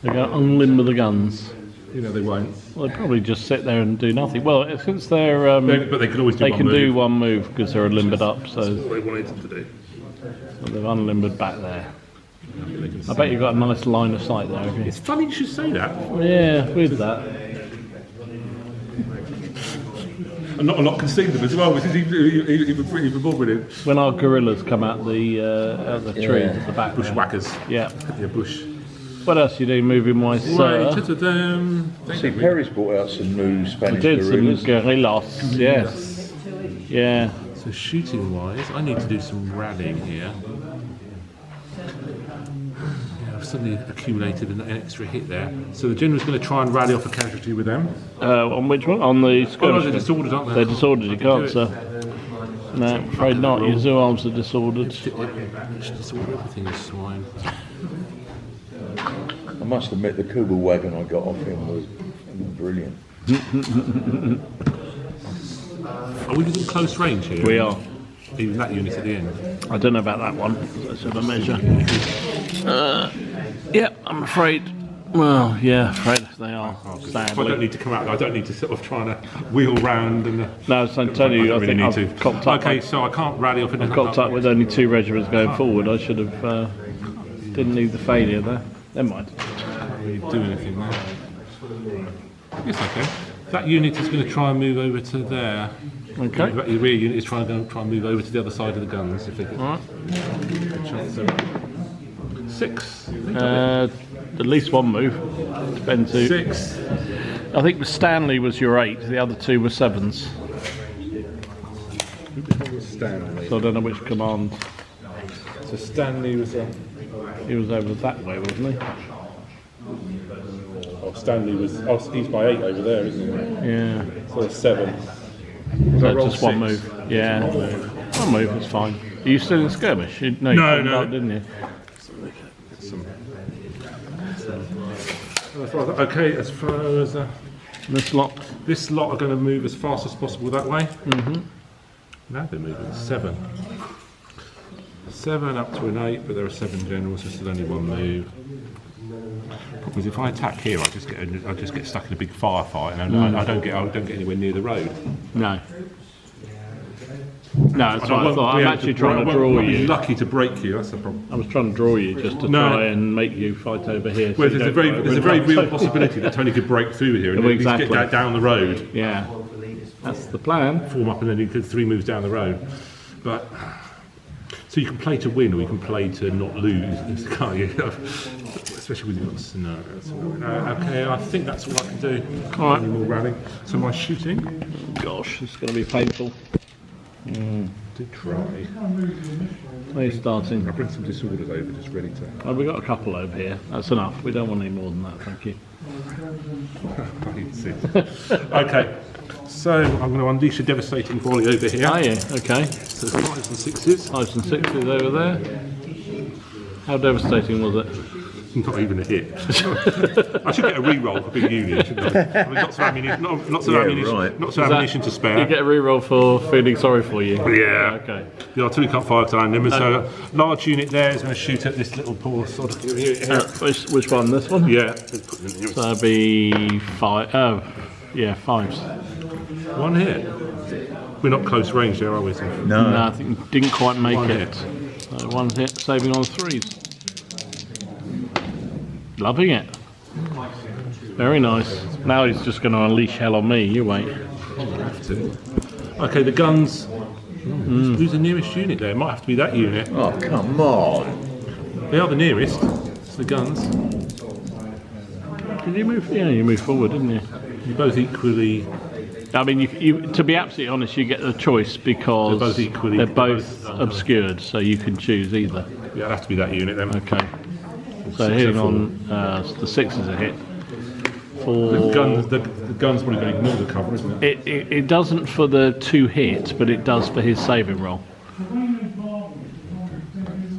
They're going to unlimber the guns. You know they won't. Well, they'll probably just sit there and do nothing. Well, since they're... But they can always do they one can move. do one move because they're limbered up, so That's what they wanted them to do. they've unlimbered back there. I bet you've got a nice line of sight there, have you? It's funny you should say that. Yeah, with that. And not concede them as well, which is even more brilliant. When our gorillas come out the tree Yeah. at the back there. Bushwhackers. Yeah. Yeah, bush. What else you do moving wise, sir? See, Perry's brought out some new Spanish Did some gorillas. gorillas, yes. Yeah. So shooting wise, I need to do some rallying here. Yeah, I've suddenly accumulated an extra hit there. So the general's going to try and rally off a casualty with them. On which one? On the skirmish? Oh no, they're disordered, aren't they? They're disordered, you can't, Do it. sir. No, I'm afraid not. Your Zouaves are disordered. Disorder everything is swine. I must admit the Kubel wagon I got off him was brilliant. Are we within close range here? We are. Even that unit at the end. I don't know about that one. Let's have a measure. Yeah, I'm afraid. Well, yeah, afraid they are. I don't Sadly. need to come out. I don't need to sort of try to wheel round and. No, so I tell you, I think I've cocked up. Okay, so I can't rally off. I've cocked up with only 2 regiments going forward. I should have. Didn't need the failure there. Never mind. Really do anything there. Yes, okay. That unit is going to try and move over to there. Okay. The rear unit is trying to move over to the other side of the guns. If they get All right. a chance there. 6. At least one move. Depends who. 6. I think Stanley was your 8. The other 2 were 7s. Stanley. So I don't know which command. So Stanley was a. He was over that way, wasn't he? Oh, Stanley was. Oh, he's by 8 over there, isn't he? Yeah. So there's 7. So roll just one 6? move. Yeah. One move is fine. Are you still in skirmish? No, you No, came no. back, didn't you? Okay, as far as This lot. this lot are going to move as fast as possible that way. Mm-hmm. Now they're moving 7. 7 up to an 8, but there are 7 generals, so there's only one move. Problem is, if I attack here, I just get stuck in a big firefight, and I don't get anywhere near the road. No. No, that's what I thought. I'm actually trying to draw I'd be you. lucky to break you. That's the problem. I was trying to draw you just to No. try and make you fight over here. So Well, you there's a don't very go over real and- possibility that Tony could break through here and Well, at least exactly. get down the road, Yeah. That's the plan. form up, and then he could 3 moves down the road. But so you can play to win, or you can play to not lose, can't you? Especially with your scenarios. Okay, I think that's all I can do. All right. Any more rallying? So my shooting. Gosh, it's going to be painful. Did try. Where are you starting? I'll bring some disorders over, just ready to. Oh, we've got a couple over here. That's enough. We don't want any more than that, thank you. Okay, so I'm going to unleash a devastating volley over here. Are you? Okay. So 5s and 6s. 5s and 6s over there. How devastating was it? Not even a hit. I should get a re-roll for big unit, shouldn't I? I mean, lots of ammunition, lots of Yeah, ammunition, right. lots of ammunition to spare. You get a reroll for feeling sorry for you. Yeah. Okay. The artillery can't fire time limit, so a large unit there is going to shoot at this little poor sort of here. Which one? This one? Yeah. So that'd be 5. Oh, yeah, 5s. One hit. We're not close range there, are we? So No, I think you didn't quite make One it. hit. So 1 hit, saving on 3s. Loving it. Very nice. Now he's just going to unleash hell on me. You wait. Okay, the guns. Who's the nearest unit there? It might have to be that unit. Oh, come on. They are the nearest. It's the guns. Did you move? Yeah, you moved forward, didn't you? You're both equally. I mean, you to be absolutely honest, you get the choice because They're both equally- they're both obscured, so you can choose either. Yeah, it'll have to be that unit then. Okay. So 6 hitting or 4. on the 6 is a hit. The guns probably going to ignore the cover, isn't it? It doesn't for the 2 hits, but it does for his saving roll.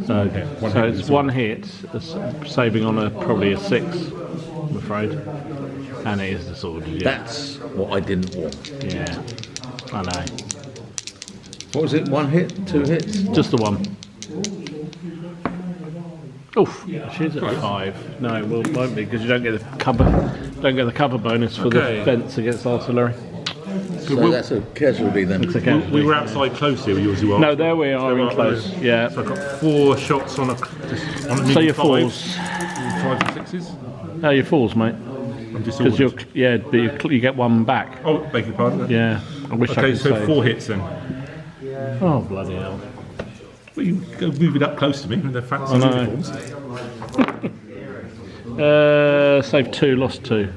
So, One so hit it's is 1 hit, saving on probably a 6, I'm afraid. And it is disordered, yeah. That's what I didn't want. Yeah, I know. What was it? 1 hit? 2 hits? Just the 1. Oof, she's at 5. No, it won't be because you don't get the cover bonus for Okay. the fence against artillery. So that's a casualty then. It's a We casualty. were outside close here, yours you are. No, there we are in close. Yeah. So I've got 4 shots on a. So your 4s. 5s and 6s. No, your 4s, mate. I'm Because disordered. but you get 1 back. Oh, beg your pardon. Yeah. I wish I Okay, could so say. 4 hits then. Oh bloody hell! Well, you can go move it up close to me with their fancy I know. uniforms. Saved 2, lost 2.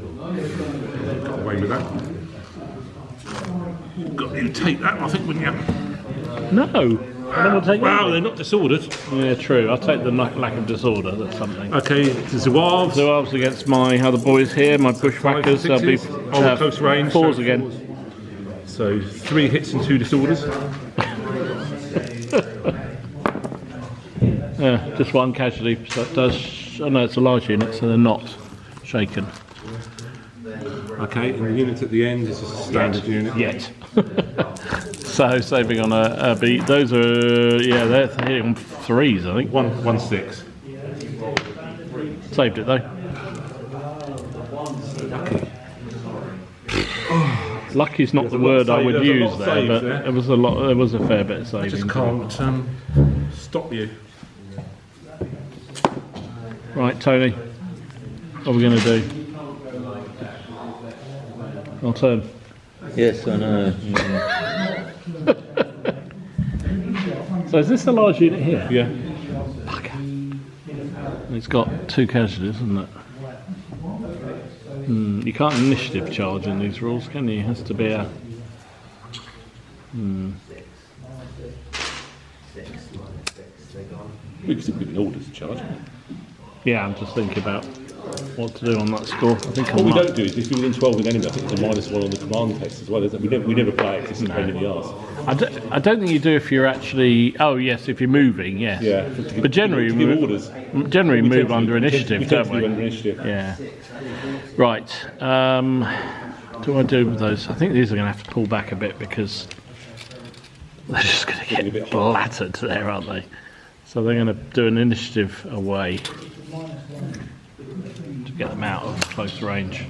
Got away with that. You'd take that, I think, wouldn't you? No, I don't want to take Wow, that. they're not disordered. Yeah, true. I'll take the lack of disorder. That's something. Okay, the Zouaves. So I was against my other boys here, my bushwhackers. They'll be 6s. Close range. 4s so again. 4s. So 3 hits and 2 disorders. Yeah, just one casualty. So it does. Oh no, it's a large unit, so they're not shaken Okay, and the unit at the end is just a standard unit. yet. So saving on a beat. Those are they're hitting on 3s, I think. 1-6. Saved it though. Lucky's not the word I would use there, but it was a lot. There was a fair bit of saving. Just can't stop you. Right, Tony. What are we going to do? I'll turn. Yes, I know. So is this the large unit here? Yeah. It's got 2 casualties, isn't it? You can't initiative charge in these rules, can you? It has to be a... We could still give an order to charge. Yeah, I'm just thinking about what to do on that score. I think What we I might. don't do is if you're within 12 with enemy, I think it's a -1 on the command text as well, isn't it? We never play it, it's just a pain in the arse. I don't think you do if you're actually... Oh, yes, if you're moving, yes. Yeah. But generally, to give orders. generally We move tend to- under we tend- initiative, we tend don't to do we? under initiative. Yeah. Right. Do I do with those? I think these are going to have to pull back a bit because they're just going to Getting a get bit hot. blattered there, aren't they? So they're going to do an initiative away to get them out of close range.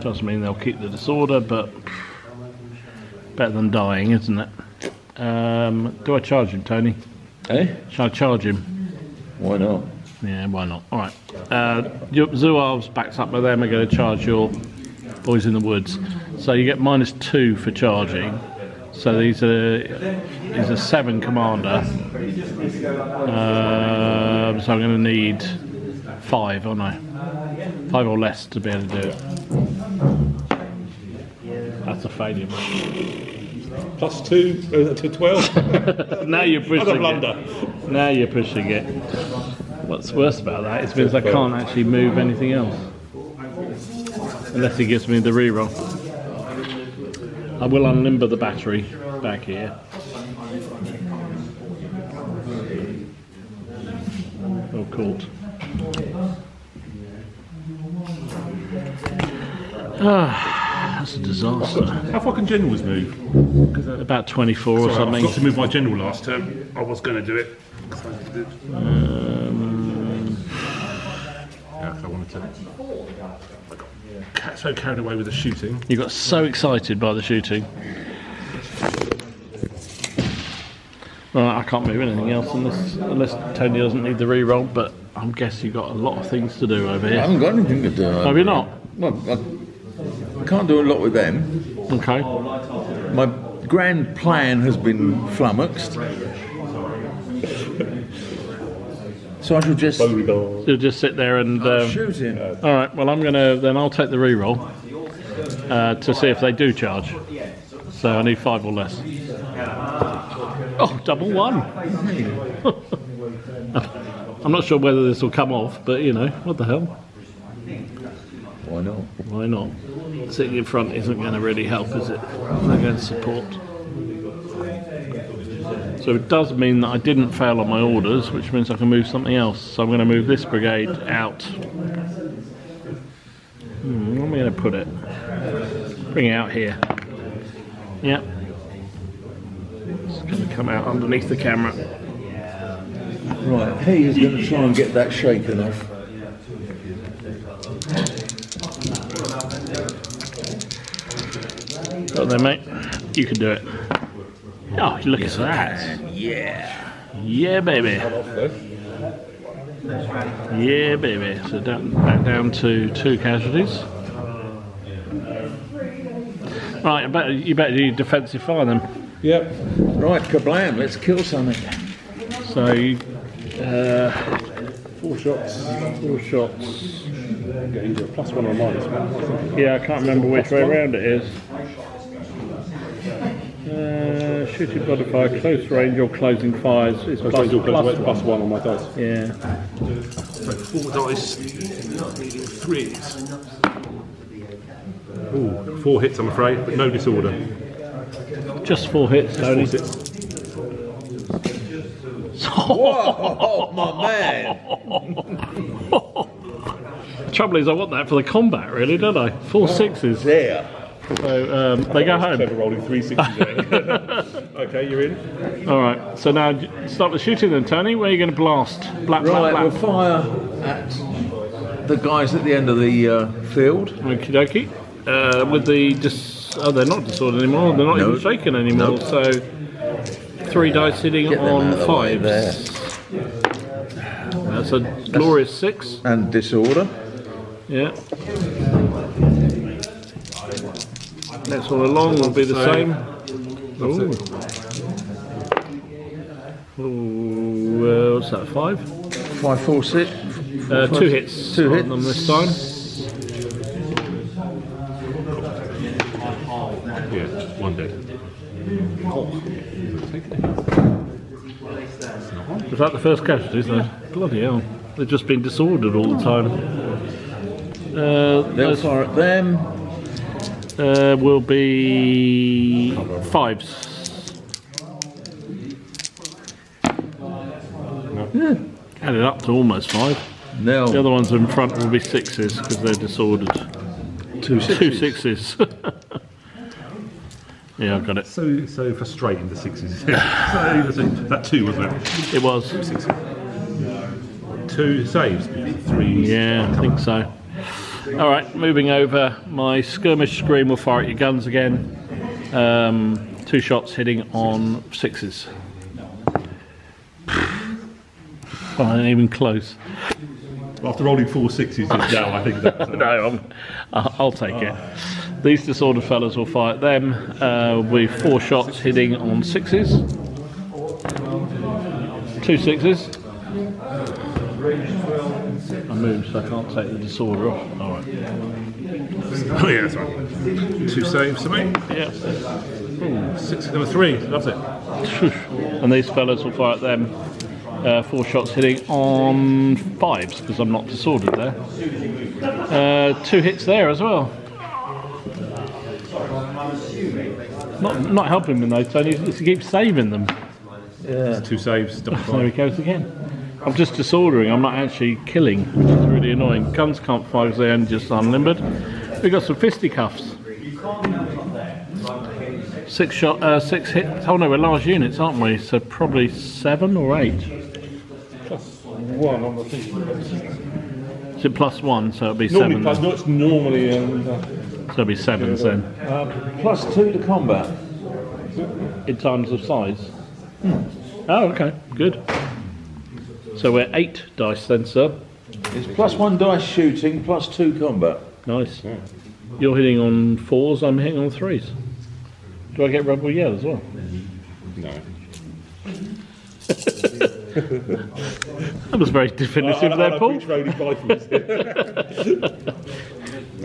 Doesn't mean they'll keep the disorder, but better than dying, isn't it? Do I charge him, Tony? Eh? Shall I charge him? Why not? Yeah, why not? All right. Your Zouaves backed up by them are going to charge your boys in the woods. So you get -2 for charging. So these are 7 commander. So I'm going to need 5, aren't I? 5 or less to be able to do it. That's a failure, mate. +2 to 12. Now you're pushing Another blunder. it. Now you're pushing it. What's worse about that is means I can't actually move anything else. Unless he gives me the reroll. I will unlimber the battery back here. Oh, caught. That's a disaster. How far can generals move? About 24 or I something. forgot to move my general last term. I was going to do it. Yeah, 'cause I wanted to. I got so carried away with the shooting. You got so excited by the shooting. Right, I can't move anything else unless Tony doesn't need the reroll, but I guess you've got a lot of things to do over I here. haven't got anything to do. Have you not? Well, I can't do a lot with them. Okay. My grand plan has been flummoxed. So I shall just You'll just sit there and... shoot him. Alright, well I'll take the reroll to see if they do charge. So I need 5 or less. Oh, double 1! I'm not sure whether this will come off, but you know, what the hell? Why not? Why not? Sitting in front isn't going to really help, is it? They're going to support. So it does mean that I didn't fail on my orders, which means I can move something else. So I'm going to move this brigade out. Where am I going to put it? Bring it out here. Yep. It's going to come out underneath the camera. Right, he is going to try and get that shaken off. Got there, mate. You can do it. Oh, look at that. Yeah. Yeah, baby. Yeah, baby. So back down to 2 casualties. Right, you better defensive fire them. Yep. Right, kablam, let's kill something. So, 4 shots. 4 shots. Get either a +1 or a -1. Yeah, I can't remember which way around it is. Shooting modifier, close range or closing fires is So plus, it's plus +1 on my dice. Yeah. So 4 dice, needing 3s. Ooh, 4 hits, I'm afraid, but no disorder. Just 4 hits, Tony. 4 hits. Whoa, my man! The trouble is, I want that for the combat, really, don't I? 4 6s. There. So they go home. Clever rolling 3 6s there. Okay, you're in. All right. So now start the shooting then, Tony. Where are you going to blast? Black, Right, black, we'll black. fire at the guys at the end of the field. Okie dokie. With the they're not disordered anymore. They're not even shaken anymore. Nope. So 3 dice hitting Get them on out of the way 5s. That's a glorious 6. And disorder. Yeah. Next one along will be the same. Ooh, what's that? 5? 5, 4, 6. 2 hits. 2 on hits. them this time. Yeah, 1 dead. Was that the first casualties though? Bloody hell. They've just been disordered all the time. They'll fire at them. Will be 5s. Yeah. Added up to almost 5. Now, The other ones in front will be 6s because they're disordered. 2 6s. 2 6s. Yeah, I've got it. So frustrating, the 6s. So, that 2, wasn't it? It was. 2 saves, 3. Yeah, I think so. All right, moving over. My skirmish screen will fire at your guns again. 2 shots hitting on 6s. Well, not even close. After rolling 4 6s down, I think that's No, I'll take it. These disordered fellas will fire at them with 4 shots hitting on 6s. 2 6s. I moved, so I can't take the disorder off. All right. Oh yeah, that's right. 2 saves to me. Yeah. 6 number 3, loves it. And these fellas will fire at them. 4 shots hitting on 5s because I'm not disordered there. 2 hits there as well. Not helping me though, Tony. He keeps saving them. Yeah. 2 saves, double There he 5. goes again. I'm just disordering. I'm not actually killing, which is really annoying. Guns can't fire because they're only just unlimbered. We've got some fisticuffs. 6 hits. Oh no, we're large units, aren't we? So probably 7 or 8. +1 on the thing. Is it +1? So it'll be Normally 7. plus, no, it's normally. So it'll be 7s then. +2 to combat. In terms of size. Oh, okay, good. So we're 8 dice then, sir. It's +1 dice shooting, +2 combat. Nice. You're hitting on 4s, I'm hitting on 3s. Do I get rebel yell as well? No. That was very definitive there, Paul.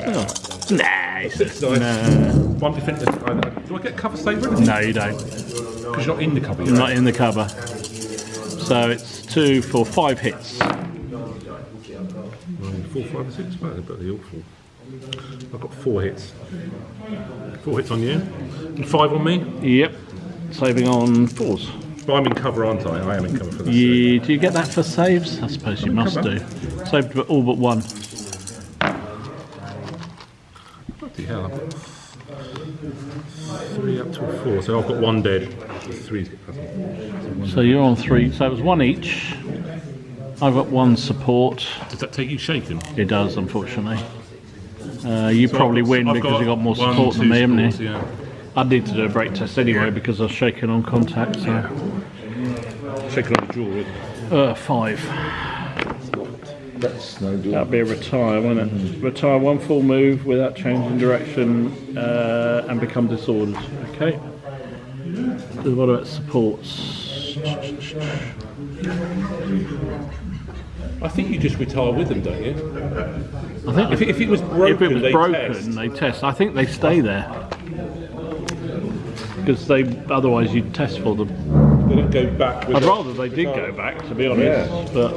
Nice. Nice. 1 defensive. Do I get cover save or anything? No, you don't. Because you're not in the cover. I'm not in the cover. So it's 2 for 5 hits. 4, 5, and 6. Well, they're pretty awful. I've got 4 hits. 4 hits on you. And 5 on me. Yep. Saving on 4s. But I'm in cover, aren't I? I am in cover for this. Do you get that for saves? I suppose you must do. Saved all but 1. Bloody hell, I've got 3 up to a 4, so I've got 1 dead. 3. So you're on 3. So it was 1 each. I've got 1 support. Does that take you shaken? It does, unfortunately. You probably win I've because you've got more 1, support 2 than me, haven't you? supports, yeah. I'd need to do a break test anyway because I was shaking on contact. So Shaken on the jaw, isn't it? 5. That's no good. That'd be a retire, wouldn't it? Retire 1 full move without changing direction and become disordered. Okay. So what about supports? I think you just retire with them, don't you? I think If it was broken, if it was they broken, test. they test. I think they stay there because otherwise you'd test for them. They don't go back with I'd it. rather they did go back, to be honest. But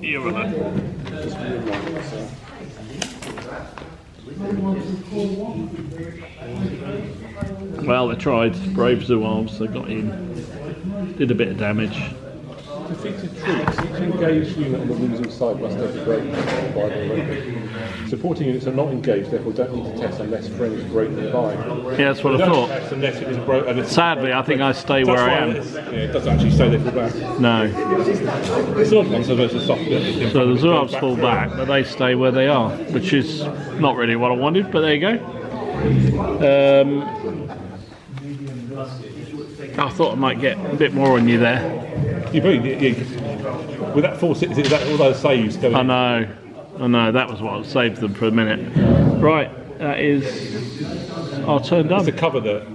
you're right. Well, they tried. Brave Zouaves, they got in. Did a bit of damage. Defeated troops. Each engaged unit on the losing side must take a break by the rating. Supporting units are not engaged, therefore don't need to test unless friends break nearby. Yeah, that's what I Don't thought. test unless it is broken. Sadly, I think I stay where I am. Yeah, it doesn't actually say they fall back. No. The sword ones are supposed to soft bit. So the Zouaves fall back, but they stay where they are, which is not really what I wanted, but there you go. I thought I might get a bit more on you there. With that 4-6, is that all those saves going? I know, that was what saved them for a minute. Right, that is our turn done. It's a cover that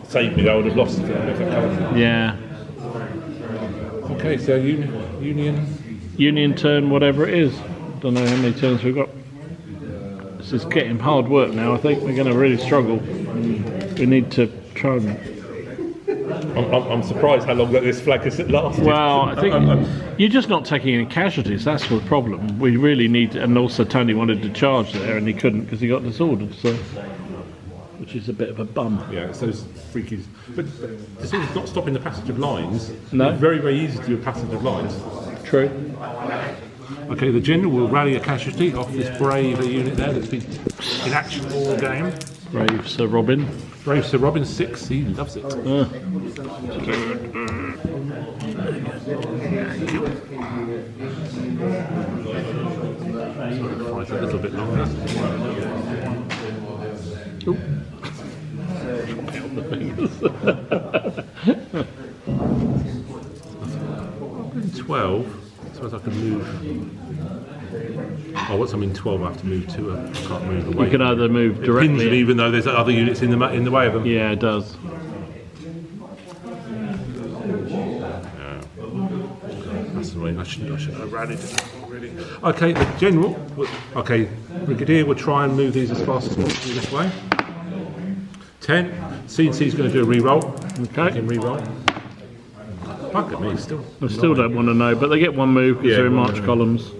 saved me, I would have lost it. Yeah. Okay, so Union turn, whatever it is. Don't know how many turns we've got. This is getting hard work now. I think we're going to really struggle. We need to try and... I'm surprised how long that this flag has lasted. Well, I think you're just not taking any casualties. That's the problem. We really need... And also Tony wanted to charge there and he couldn't because he got disordered. So, which is a bit of a bum. Yeah, it's those freakies. But this is not stopping the passage of lines. No. It's very, very easy to do a passage of lines. True. Okay, the general will rally a casualty off this brave unit there that's been in action all game. Brave Sir Robin. Brave Sir Robin 6, he loves it. Fight a little bit longer. Oop. 12, I suppose I can move. Oh, once I'm in 12, I have to move 2. I can't move away. You can either move It pins directly... it even though there's other units in the way of them. Yeah, it does. That's annoying. I should have rallied it already. Okay, the general. Okay, Brigadier will try and move these as fast as possible this way. 10. CNC is going to do a re-roll. Okay. Can re-roll. Fuck at me, still. I still don't want to know, but they get one move because they're in march columns.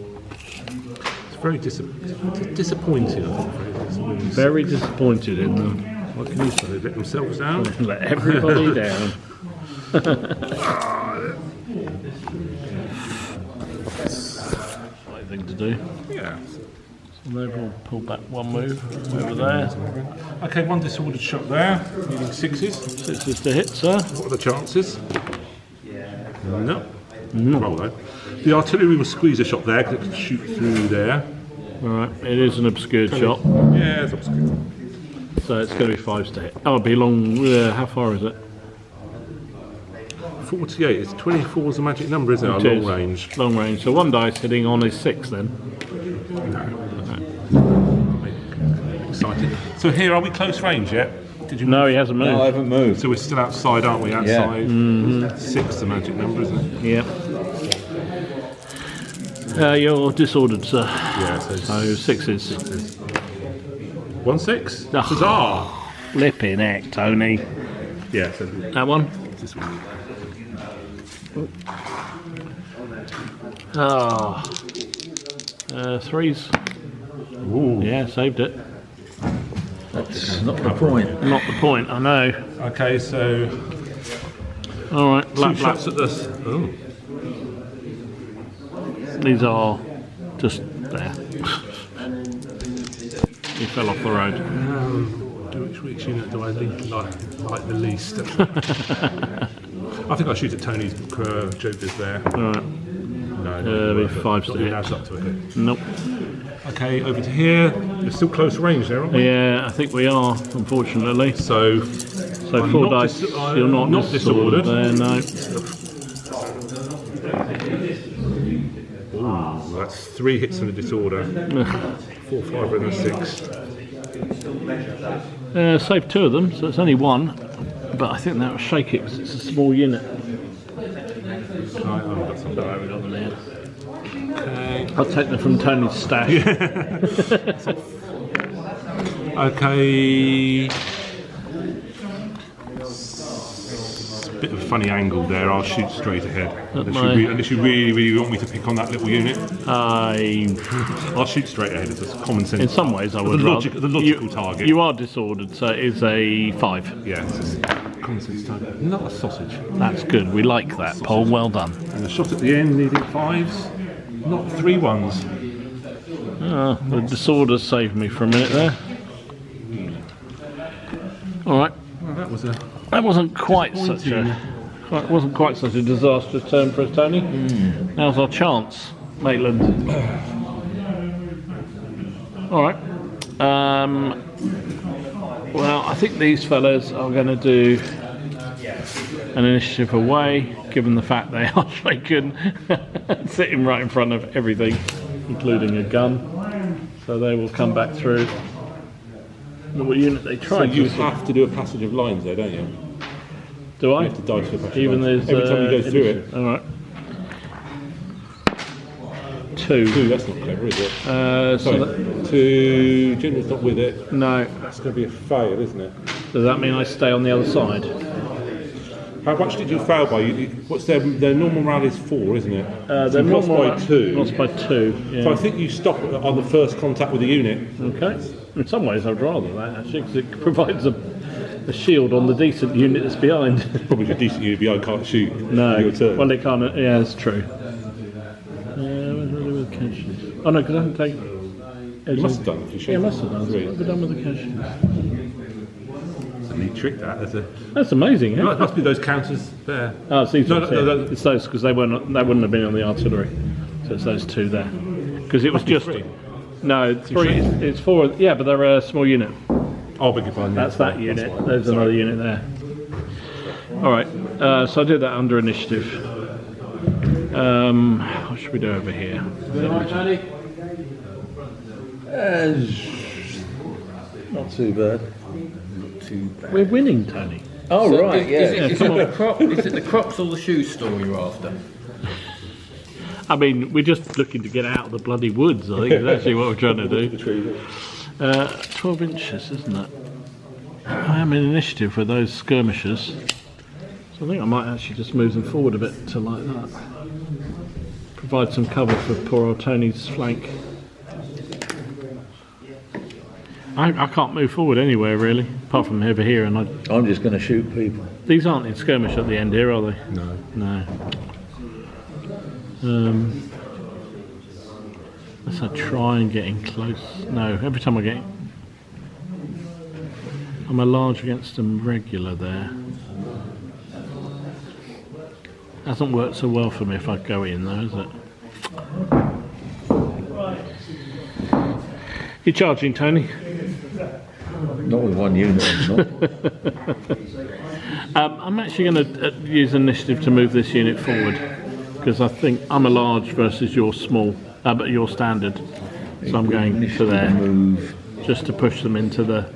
It's very disappointing, I think. Very disappointed in them. What can you say? They let themselves down? Let everybody down. Right thing to do. Yeah. So they'll pull back one move over there. Okay, one disordered shot there. Needing 6s. 6s to hit, sir. What are the chances? No. Roll though. The artillery will squeeze a shot there because it can shoot through there. Alright, it is an obscured shot. Yeah, it's obscure. So it's going to be 5s to hit. Oh, it'll be long. How far is it? 48. It's 24 is the magic number, isn't it? It Long is. range. Long range. So one dice hitting on is 6 then. Excited. So here, are we close range yet? Did you? No, he hasn't moved. No, I haven't moved. So we're still outside, aren't we? Outside. 6 the magic number, isn't it? Yep. You're disordered, sir. Yeah. So So 6s. 1 6. Oh. Huzzah! Flipping heck, Tony. Yeah. So That one? this one. Oh. 3s. Ooh. Yeah, saved it. That's not the point. Not the point, I know. Okay, so Alright, 2 black. shots at this. Oh. These are just there. He fell off the road. Which unit do I like the least? I think I'll shoot at Tony's jokers there. Alright. No, It'll be 5s to not hit. up to it. Nope. Okay, over to here. We're still close range there, aren't we? Yeah, I think we are, unfortunately. So I'm 4 not dice. You're not disordered. there, no. Ooh, that's 3 hits from the disorder. 4, 5, and a 6. Saved 2 of them, so it's only 1. But I think that will shake it because it's a small unit. Right, I've got some. We got them here. Okay. I'll take them from Tony's stash. Okay. bit of a funny angle there. I'll shoot straight ahead. my- Unless you really want me to pick on that little unit, I, I'll shoot straight ahead. It's a common sense. in some ways, I would the rather. logical target. You are disordered, so it is a 5. Yeah, it's a common sense target. Not a sausage. That's good. We like that, Paul. Well done. And the shot at the end needing 5s, not 3 1s. The disorder saved me for a minute there. All right. Well, that was a. That wasn't quite such a. It wasn't quite such a disastrous turn for us, Tony. Now's our chance, Maitland. All right. Well, I think these fellas are going to do an initiative away, given the fact they are shaken, sitting right in front of everything, including a gun. So they will come back through. What unit they So tried you to. have to do a passage of lines there, don't you? Do I? You have to dice for a passage Even of lines. there's Every time you go through it. All right. 2. 2, that's not clever, is it? So Sorry, that, 2, General's not with it. no. That's going to be a fail, isn't it? Does that mean I stay on the other side? How much did you fail by? What's their normal round is 4, isn't it? They're you lost normal- by 2. Lost by 2. Yeah. So I think you stop on the first contact with the unit. Okay. In some ways, I'd rather that actually, because it provides a shield on the decent unit that's behind. Probably a decent unit behind can't shoot. No. Your turn. Well, they can't. Yeah, that's true. What's really with the caches? Oh no, because I haven't taken. You must have done if you shoot. Yeah, I must have done. 3. What have we done with the caches? It's a neat trick that. That's amazing. It Yeah. must be those counters there. Oh, it's these No, ones no, here. no, no. It's those because they wouldn't have been on the artillery. So it's those 2 there. Because it was Must be just 3. no 3. It's 4. Yeah, but they're a small unit. Oh, beg your pardon. That's that unit. There's another unit there. All right. So I did that under initiative. What should we do over here? Not too bad. We're winning, Tony. Oh, right, yeah. Is it the crops or the shoe store you're after? I mean, we're just looking to get out of the bloody woods. I think is actually what we're trying to do. 12 inches, isn't it? I am in initiative with those skirmishers, so I think I might actually just move them forward a bit to like that. Provide some cover for poor old Tony's flank. I can't move forward anywhere really, apart from over here, and I'm just going to shoot people. these aren't in skirmish at the end here, are they? No. No. Unless I try and get in close. No, every time I get I'm a large against a regular there. Hasn't worked so well for me if I go in though, is it? You charging, Tony? Not with one unit, I'm not. I'm actually going to use initiative to move this unit forward because I think I'm a large versus your small, but your standard. So I'm going to there Move. just to push them into the.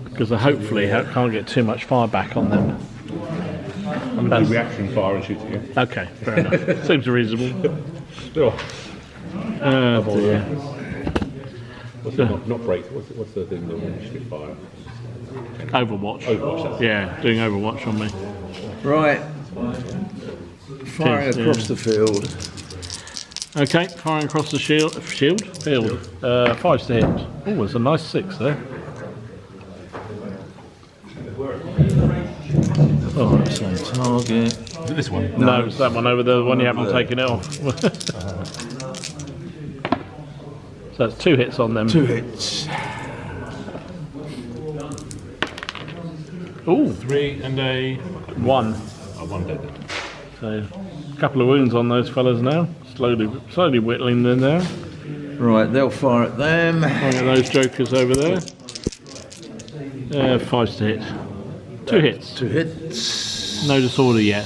Because I hopefully can't get too much fire back on them. I'm going to do reaction fire and shoot at you. Okay, fair enough. Seems reasonable. Oh, Dear. what's the, not break. What's the thing that when you shoot fire? Overwatch. Overwatch. That's Yeah, doing Overwatch on me. Right. Firing Cheers, across the field. Okay, firing across the field. 5s to hit. Oh, there's a nice 6 there. Oh, that's on target. Is it this one? No, it's that one over there, the one you haven't there. taken it off. So that's 2 hits on them. 2 hits. Ooh, 3 and a. 1. Oh, 1 dead. So a couple of wounds on those fellas now. Slowly whittling them down. Right, they'll fire at them. Firing at those jokers over there. 5s to hit. 2 hits. 2 hits. No disorder yet.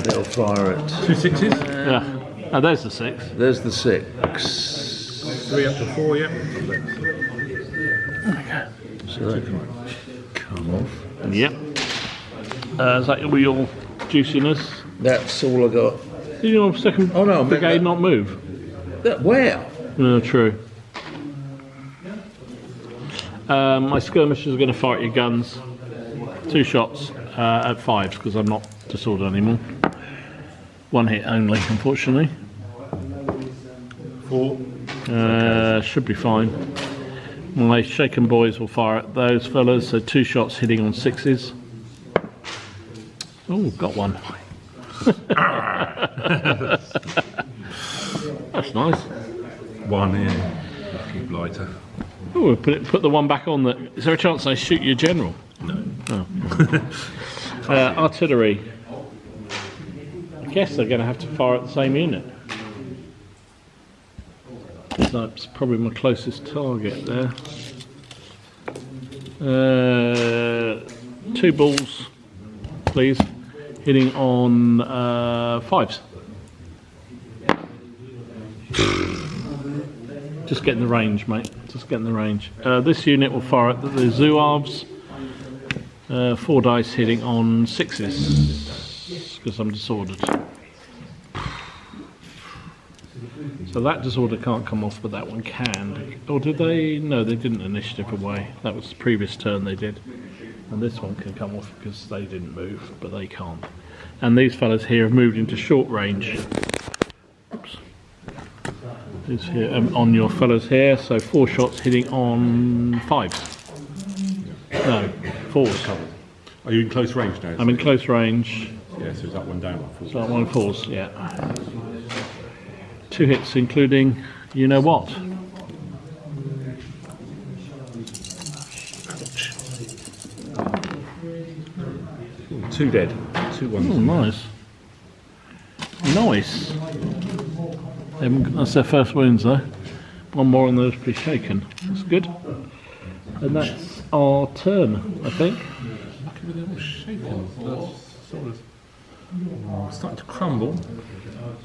They'll fire at. 2 6s. Yeah. Oh, there's the 6. There's the 6. 3 up to 4, yep. So they can come off. Yep. Is that all your juiciness? That's all I got. Did your second Oh, no, I meant brigade that- not move? Where? No, true. My skirmishers are going to fire at your guns. 2 shots at 5s because I'm not disordered anymore. 1 hit only, unfortunately. 4. Should be fine. My shaken boys will fire at those fellas, so 2 shots hitting on 6s. Oh, got one. That's nice. 1 in. Lucky blighter. Oh, put the one back on. Is there a chance I shoot your general? No. Oh. Artillery. I guess they're going to have to fire at the same unit. That's probably my closest target there. 2 balls, please, hitting on 5s. Just getting the range, mate. Just getting the range. This unit will fire at the Zouaves. 4 dice hitting on 6s because I'm disordered. So that disorder can't come off, but that one can. Or did they? No, they didn't initiative away. That was the previous turn they did. And this one can come off because they didn't move, but they can't. And these fellas here have moved into short range. Oops. Is here on your fellas here, so 4 shots hitting on 5s. No, 4s. Are you in close range now? I'm in close range. Yeah, so is that one down? So that one 4s, yeah. 2 hits, including you know what. Ouch. 2 dead. 2 ones. Oh, nice. Nice. That's their first wounds though. 1 more on those be shaken. That's good. And that's our turn, I think. Lucky with them all shaken. That's sort of starting to crumble.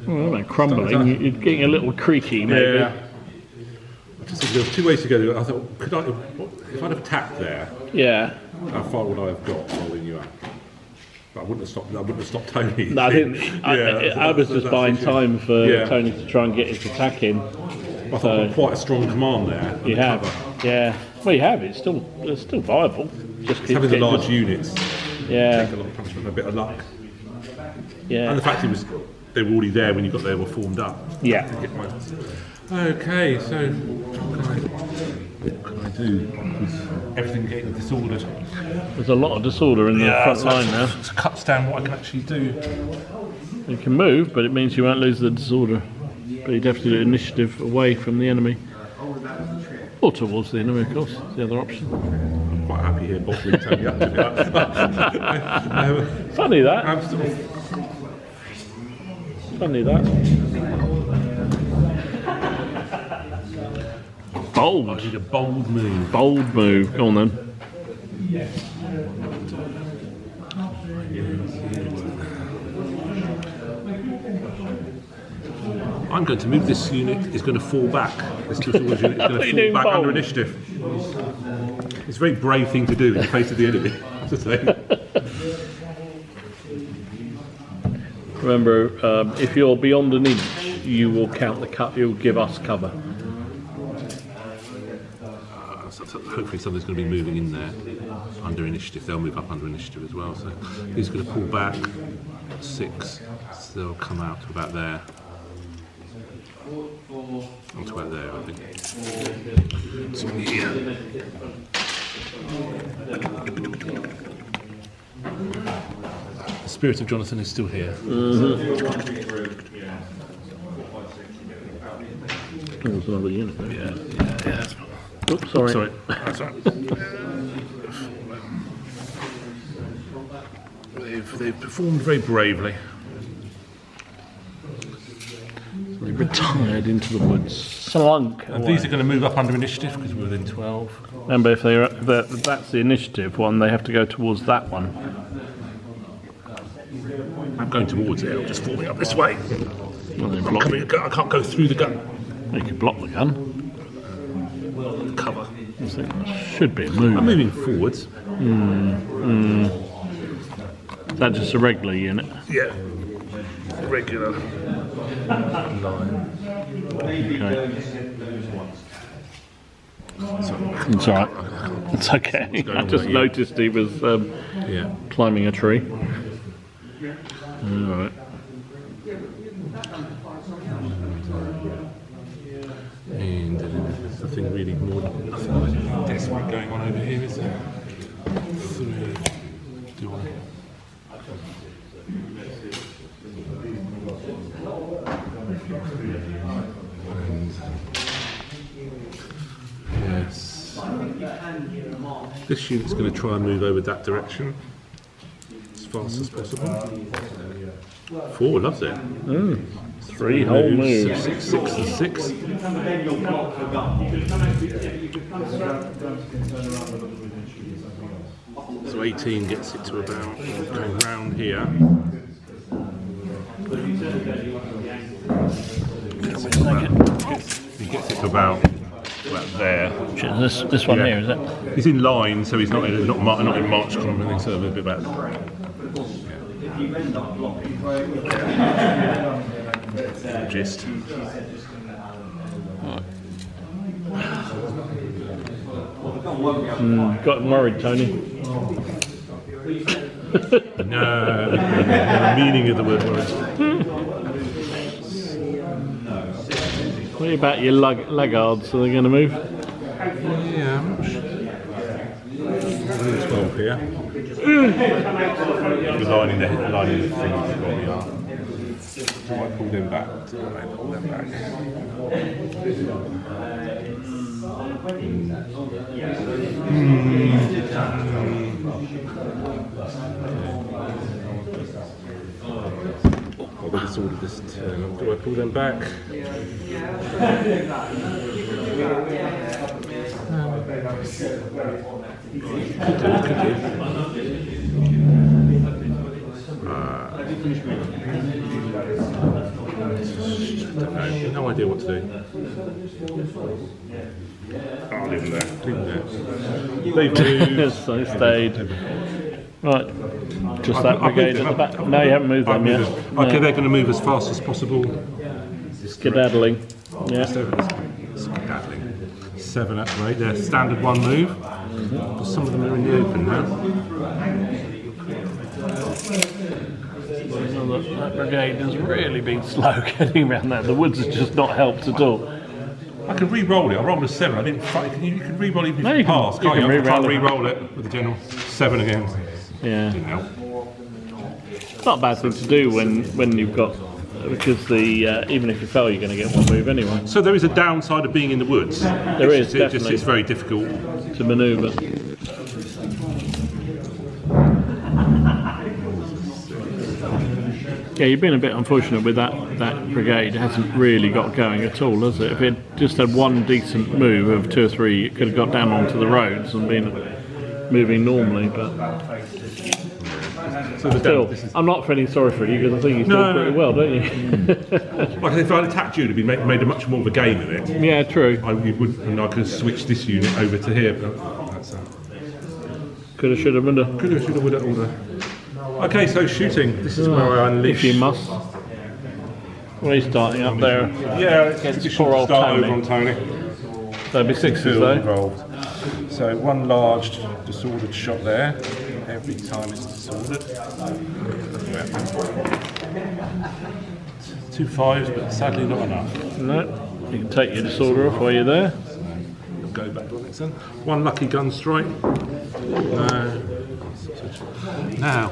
Well, they're crumbling. You're getting a little creaky, maybe. Yeah. I just think there were 2 ways to go. I thought, if I'd have attacked there, Yeah. how far would I have got holding you up? But I wouldn't have stopped Tony. No, I think I was just buying time for Yeah. Tony to try and get his attack in. I thought I've got quite a strong command there. You have, yeah. Well, you have. It's still viable. Just keep Having the getting large units, Yeah, take a lot of punishment, a bit of luck, yeah. and the fact they were already there when you got there, were formed up. Yeah. Okay, so what can I do with everything getting disordered? There's a lot of disorder in the front line now. It cuts down what I can actually do. You can move, but it means you won't lose the disorder. But you definitely do initiative away from the enemy. Or towards the enemy, of course. The other option. I'm quite happy here, bottling Tony up. Funny that. I'm sort of, Funny that. Bold. I need a bold move. Bold move. Go on then. I'm going to move this unit. It's going to fall back. This little unit is going to fall back under initiative. It's a very brave thing to do in the face of the enemy. To say. Remember, if you're beyond an inch, you will count the cut. You'll give us cover. So hopefully something's going to be moving in there under initiative. They'll move up under initiative as well. So he's going to pull back 6. So they'll come out to about there. Or to about there, I think. So, yeah. The spirit of Jonathan is still here. Oh, there's another unit there. Yeah. Oops, sorry. Sorry. That's right. They've performed very bravely. They retired into the woods. Slunk. And these are going to move up under initiative because we're within 12. Remember, if that's the initiative one, they have to go towards that one. I'm going towards it. I'm just falling up this way. Well, they block. I can't go through the gun. You could block the gun. Cover. So it should be a move. I'm moving forwards. Is that just a regular unit? Yeah. Regular line. Okay. It's alright. It's okay. I just noticed he was Yeah. climbing a tree. Alright. And there's nothing really more, nothing desperate going on over here, is there? 3. Do I? And yes, this unit's going to try and move over that direction as fast as possible. 4 loves it. 3 whole moves. 6 and 6. So 18 gets it to about going round here. He gets it to about there. This one here, is it? He's in line, so he's not in march column or anything, so a little bit back. Gist. Got him worried, Tony. No, the meaning of the word worried. What about your laggards? Are they going to move? Yeah, I'm not sure. 12 here. The lining the things where we are. I might pull them back. Pull them back. I've got this order this turn. Do I pull them back? Could do. No idea what to do. I'll leave them there. Leave them there. So stayed. Right. Just that brigade at the back. No, you haven't moved them yet. Okay, they're going to move as fast as possible. Skedaddling. Yeah. Skedaddling. 7 up, right? Their standard 1 move. But some of them are in the open now. That brigade has really been slow getting around that. The woods has just not helped at all. I can re-roll it. I rolled a 7. I didn't. You can re-roll it if you can- pass. you Can't can you? I can't re-roll re-roll it with the general 7 again. Yeah. Didn't help. It's not a bad thing to do when you've got, because the even if you fail, you're going to get 1 move anyway. So there is a downside of being in the woods. There is, definitely. It's very difficult. To manoeuvre. Yeah, you've been a bit unfortunate with that brigade. It hasn't really got going at all, has it? If it just had 1 decent move of 2 or 3, it could have got down onto the roads and been moving normally, but So still, I'm not feeling sorry for you because I think you still pretty well, don't you? Like if I'd attacked you, it'd be made a much more of a game of it. Yeah, true. I could have switched this unit over to here, but that's Coulda, shoulda, woulda. coulda, shoulda, woulda, order. Okay, so shooting. This is where I unleash. If you must. What are you starting up there? Yeah, it's Against traditional poor old start Tony. over on Tony. There'll be 6s Field though. involved. So 1 large disordered shot there. Every time it's disordered. 2 5s, but sadly not enough. No, you can take your disorder off while you're there. We'll go back to the next one. 1 lucky gun strike. No. Now,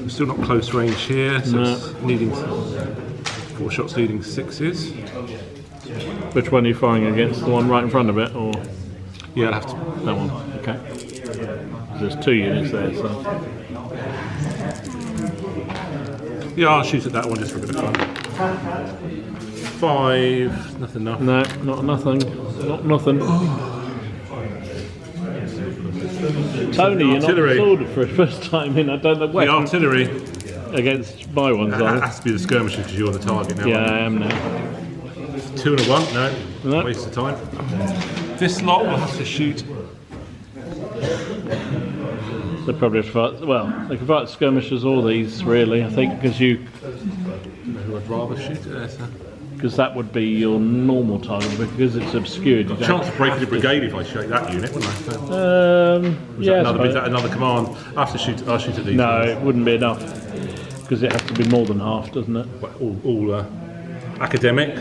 we're still not close range here, so it's needing 4 shots needing 6s. Which one are you firing against? The one right in front of it, or Yeah, I'll have to. that one? Okay. There's 2 units there, so Yeah, I'll shoot at that one just for a bit of fun. 5, nothing enough. no, not nothing. Not nothing. Tony, you're not Artillery. disordered for the first time in I don't know The when artillery against my ones. that Are has to be the skirmishers because you're the target now. yeah, I am now. 2 and a 1, no, No. waste of time. This lot will have to shoot. They probably have to fight. Well, they can fight skirmishers or these, really. I think because you. Who I'd rather shoot at? because that would be your normal target, but because it's obscured. You don't Chance of breaking a brigade if I shake that unit, wouldn't I? Yeah, I Is that another command? I have to shoot. I'll shoot at these. no, it wouldn't be enough because it has to be more than half, doesn't it? All academic.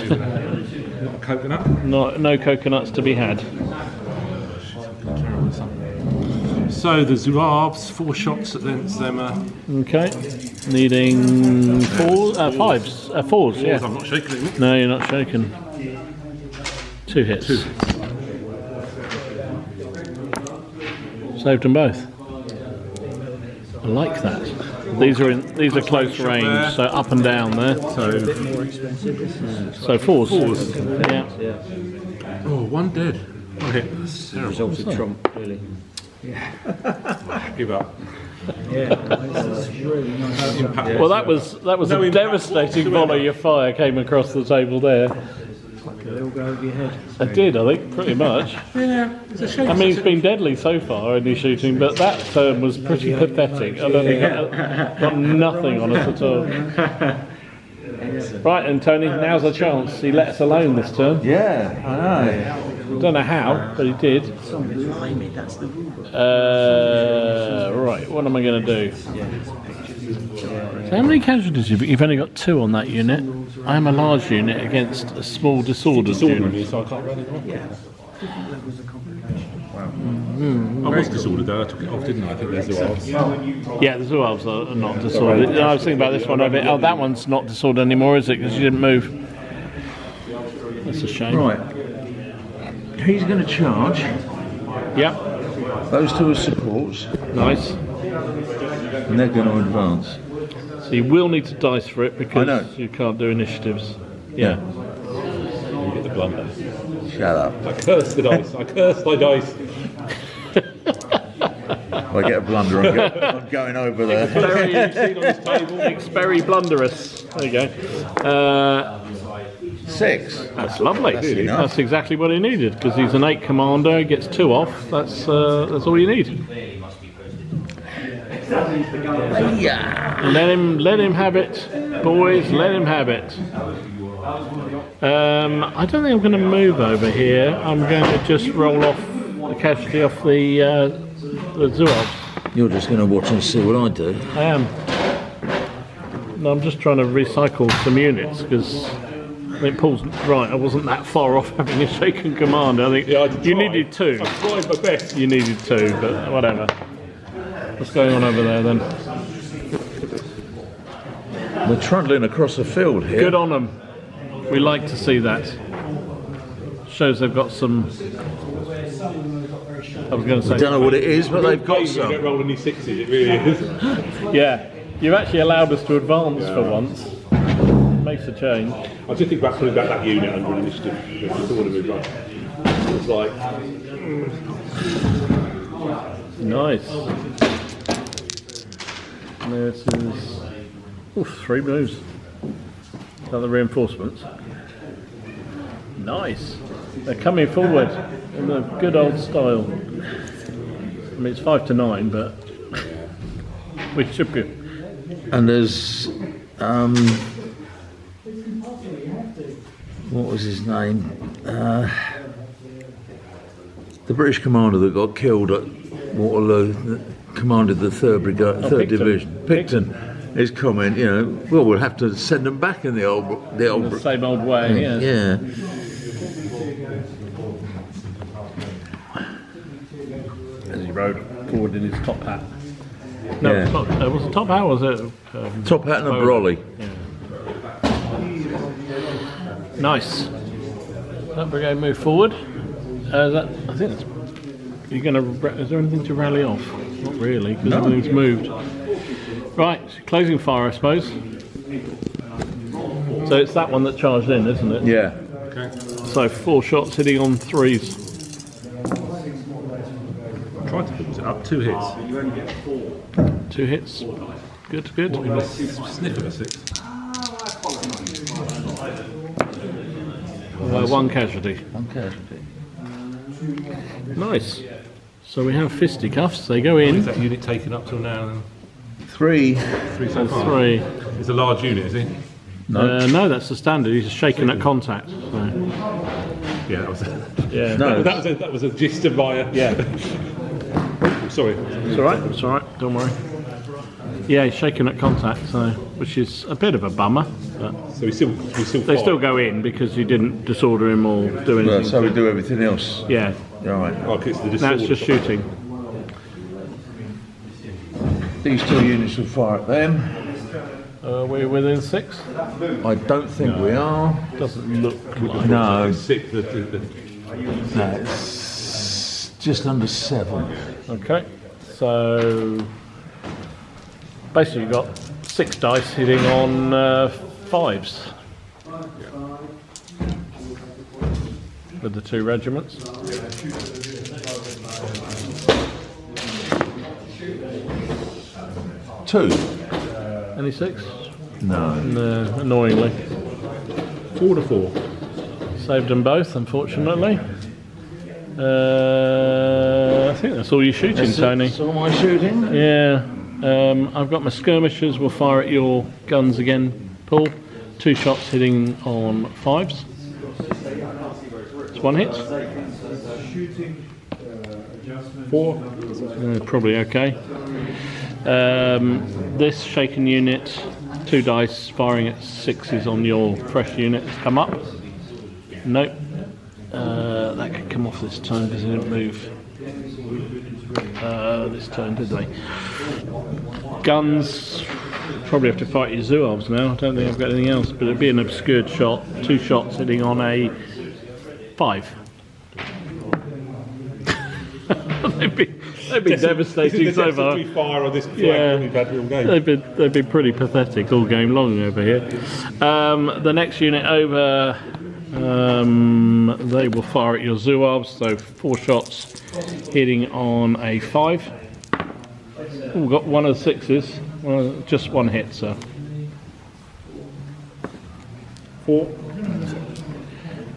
Not a coconut. No coconuts to be had. So the Zouaves, 4 shots against them. Okay, needing fours. Yeah. I'm not shaking it. No, you're not shaken. 2 hits. Saved them both. I like that. These are close range, so up and down there. So 4s. Yeah. Oh, 1 dead. Okay, that's terrible. Result of Trump, really. Give up. Well, that was a devastating volley of fire came across the table there. They'll go over your head. It did, I think, pretty much. Yeah, it's a shame. I mean, it's been deadly so far in his shooting, but that turn was pretty pathetic. I don't think I got nothing on us at all. Right, and Tony, now's a chance. He let us alone this turn. Yeah, I know. Don't know how, but he did. Right, what am I going to do? So how many casualties have you? You've only got 2 on that unit. I am a large unit against a small disordered unit. So I can't run it off. I was disordered though, I took it off, didn't I? I think there's the Zouaves. Yeah, the Zouaves are not disordered. I was thinking about this one over here. Oh, that one's not disordered anymore, is it? Because you didn't move. That's a shame. Right. He's going to charge. Yep. Those 2 are supports, Nice. and they're going to advance. So you will need to dice for it I because know. you can't do initiatives. Yeah. You get the blunder. Shut up. I curse the dice. I curse thy dice. If I get a blunder, I'm going over there. Experry blunderous. There you go. 6. That's lovely. That's enough. That's exactly what he needed because he's an 8 commander. He gets 2 off. That's all you need. Let him have it, boys. Let him have it. I don't think I'm going to move over here. I'm going to just roll off the casualty off the Zouaves. You're just going to watch and see what I do. I am. No, I'm just trying to recycle some units because I think Paul's right. I wasn't that far off having a shaken commander. I think you needed 2. I tried my best. You needed 2, but whatever. What's going on over there then? We're trundling across the field here. Good on them. We like to see that. Shows they've got some. I was going to say. I don't know what it is, but they've got You don't some. roll any 6s, it really is. Yeah, you've actually allowed us to advance for once. Makes a change. I was just thinking about putting back that unit under initiative. Just order move up. It's like, Nice. There it is. Oof, 3 moves. Is that the reinforcements? Nice. They're coming forward in the good old style. I mean, it's 5 to 9, but we should be. And there's what was his name? The British commander that got killed at Waterloo, that commanded the 3rd Brigade, 3rd Picton. Division. Picton. His comment, well, we'll have to send them back in the The same old way, yeah. Yeah. As he rode forward in his top hat. No, Yeah. was it top hat or was it? Top hat and a brolly. Nice. That brigade move forward. I think that's. You're going to. Is there anything to rally off? Not really, because everything's moved. Right, closing fire, I suppose. So it's that one that charged in, isn't it? Yeah. Okay. So 4 shots hitting on 3s. Tried to put it up. 2 hits. 2 hits. Good, good. Sniff of a 6. 1 casualty. 1 casualty. Nice. So we have fisticuffs. They go Is in. that unit taken up till now? Then? 3. 3 so far. 3. It's a large unit, is he? No, that's the standard. He's shaken at contact. So. Yeah, that was Yeah. No. that was a gist of my. Yeah. Sorry. It's all right. It's all right. Don't worry. Yeah, he's shaken at contact, so which is a bit of a bummer. But So we still they still go in because you didn't disorder him or do anything. So we do everything else. Yeah. Right. Like it's the Now disorder. it's just shooting. These 2 units will fire at them. We're within 6. I don't think we are. Doesn't look like. No, Sick. that's just under 7. Okay. So basically, you've got 6 dice hitting on 5s. With the 2 regiments. Two. Any 6? No. No, annoyingly. 4 to 4. Saved them both, unfortunately. I think that's all you're shooting, Tony. So am I shooting? Yeah. I've got my skirmishers. We'll fire at your guns again, Paul. 2 shots hitting on 5s. It's 1 hit. 4. Probably okay. This shaken unit, 2 dice firing at 6s on your fresh unit has come up. Nope. That could come off this turn because it didn't move this turn, did they? Guns, probably have to fight your Zouaves now. I don't think I've got anything else, but it'd be an obscured shot. 2 shots hitting on a 5. They've been devastating so far. Fire on this flag Yeah. we've had all game. They've been pretty pathetic all game long over here. The next unit over, they will fire at your Zouaves, so 4 shots hitting on a 5. Oh, we've got 1 of the 6s, just 1 hit, so 4.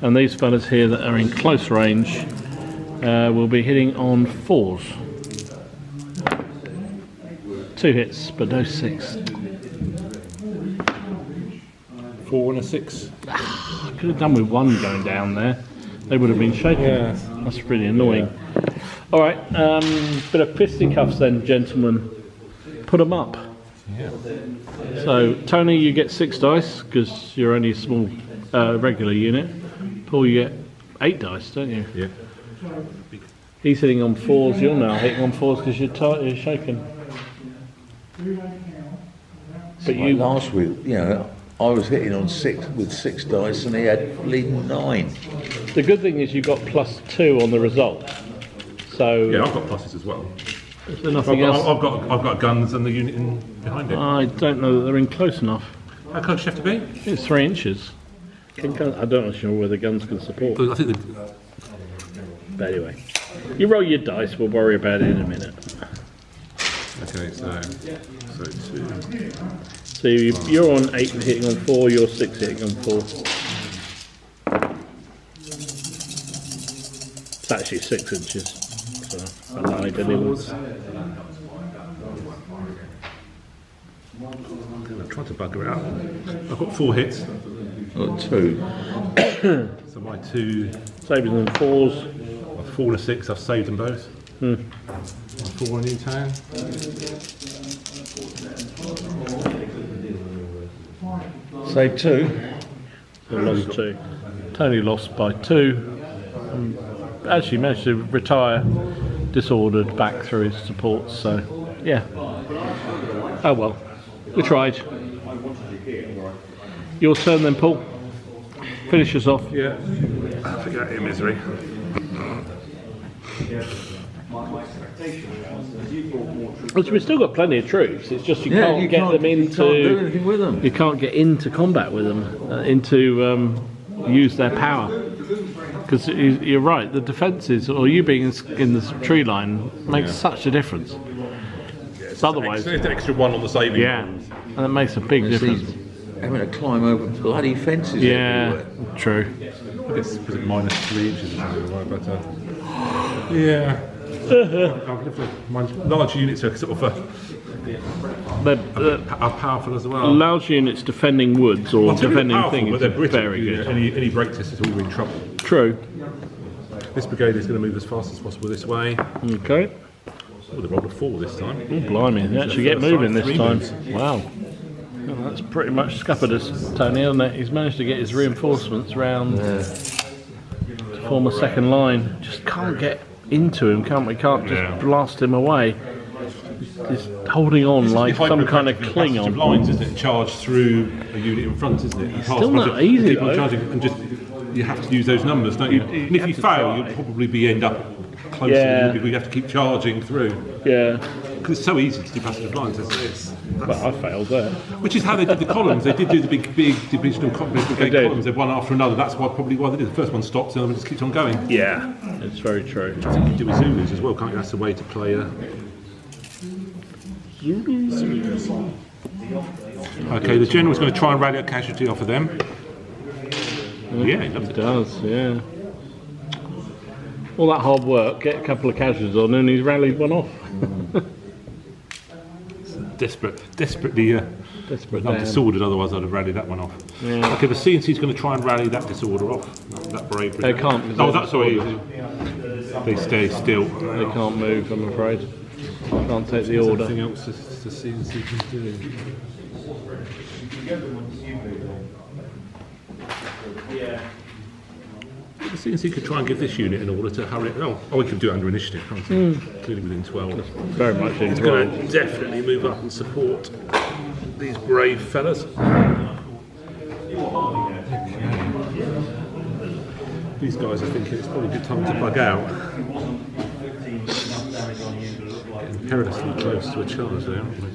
And these fellas here that are in close range will be hitting on 4s. 2 hits, but no 6. 4 and a 6. I could have done with 1 going down there. They would have been shaken. Yeah. That's really annoying. All right, bit of fisticuffs then, gentlemen. Put them up. Yeah. So, Tony, you get 6 dice because you're only a small regular unit. Paul, you get 8 dice, don't you? Yeah. He's hitting on 4s. You're now hitting on 4s because you're shaken. But Like last week, I was hitting on 6 with 6 dice and he had bleeding 9. the good thing is you got +2 on the result. So, Yeah, I've got pluses as well. is there nothing else? I've got guns and the unit in behind it. I don't know that they're in close enough. How close do you have to be? It's 3 inches. I don't know where the guns can support. I think But anyway, you roll your dice. We'll worry about it in a minute. okay, so 2. So you're on 8 hitting on 4. You're 6 hitting on 4. It's actually 6 inches. So I lied a little. I'm trying to bugger it out. I've got 4 hits. I've got 2. So my 2, Saving them 4s. 4 and a 6. I've saved them both. 4 on U-turn. Save 2. So lost 2. Tony lost by 2. Actually managed to retire disordered back through his supports. So yeah. Oh well. We tried. Your turn then, Paul. Finish us off. Yeah. I'll figure out your misery. We've still got plenty of troops. It's just you Yeah, can't you get can't, them you into. can't do anything with them. You can't get into combat with them, use their power. Because you're right, the defences, or you being in the tree line, makes such a difference. Otherwise, It's an extra 1 on the saving. yeah, and it makes a big It's difference. these having to climb over bloody fences Yeah, everywhere. true. I guess because it's -3 inches or something, right? But yeah. Large units are sort of are powerful as well. large units defending woods or Well, they're defending powerful, things but they're are brittle. very You know, good. Any break test is all in trouble. True. This brigade is going to move as fast as possible this way. Okay. Oh, they rolled a 4 this time. Oh, blimey, they actually get First moving side, this 3 time. moves. Wow. Well, that's pretty much scuppered us, Tony, hasn't it? He's managed to get his reinforcements round to form a second line. Just can't get into him, can't we? Can't just blast him away. He's holding on like some kind of Klingon. Of lines, isn't it? Charge through a unit in front, isn't it? Still not easy, Keep on though. charging and just you have to use those numbers, don't you? And if have you to fail, try. you'll probably end up closer. Yeah. If we have to keep charging through Yeah, because it's so easy to do passage of lines. but I failed there. Which is how they did the columns. They did do the big divisional brigade did. columns. They're one after another. That's probably why they did. The first one stops, the other one just keeps on going. Yeah, it's very true. I think you can do with Zulus as well, can't you? That's the way to play. Okay, the general's going to try and rally a casualty off of them. Yeah, he loves It it. does, yeah. All that hard work, get a couple of casualties on, and he's rallied one off. Desperately Desperate I'm damn. disordered, otherwise I'd have rallied that one off. Yeah. Okay, the CNC's going to try and rally that disorder off. That bravery. They can't, 'cause Oh, they're that's sorry. They stay still. They can't move, I'm afraid. Can't take the order. Something else the CNC can do. The CNC could try and give this unit an order to hurry it. Oh, we can do it under initiative, can't we? Clearly within 12. Very much in It's going to definitely move up and support these brave fellas. These guys are thinking it's probably a good time to bug out. Getting perilously close to a charge there, aren't we?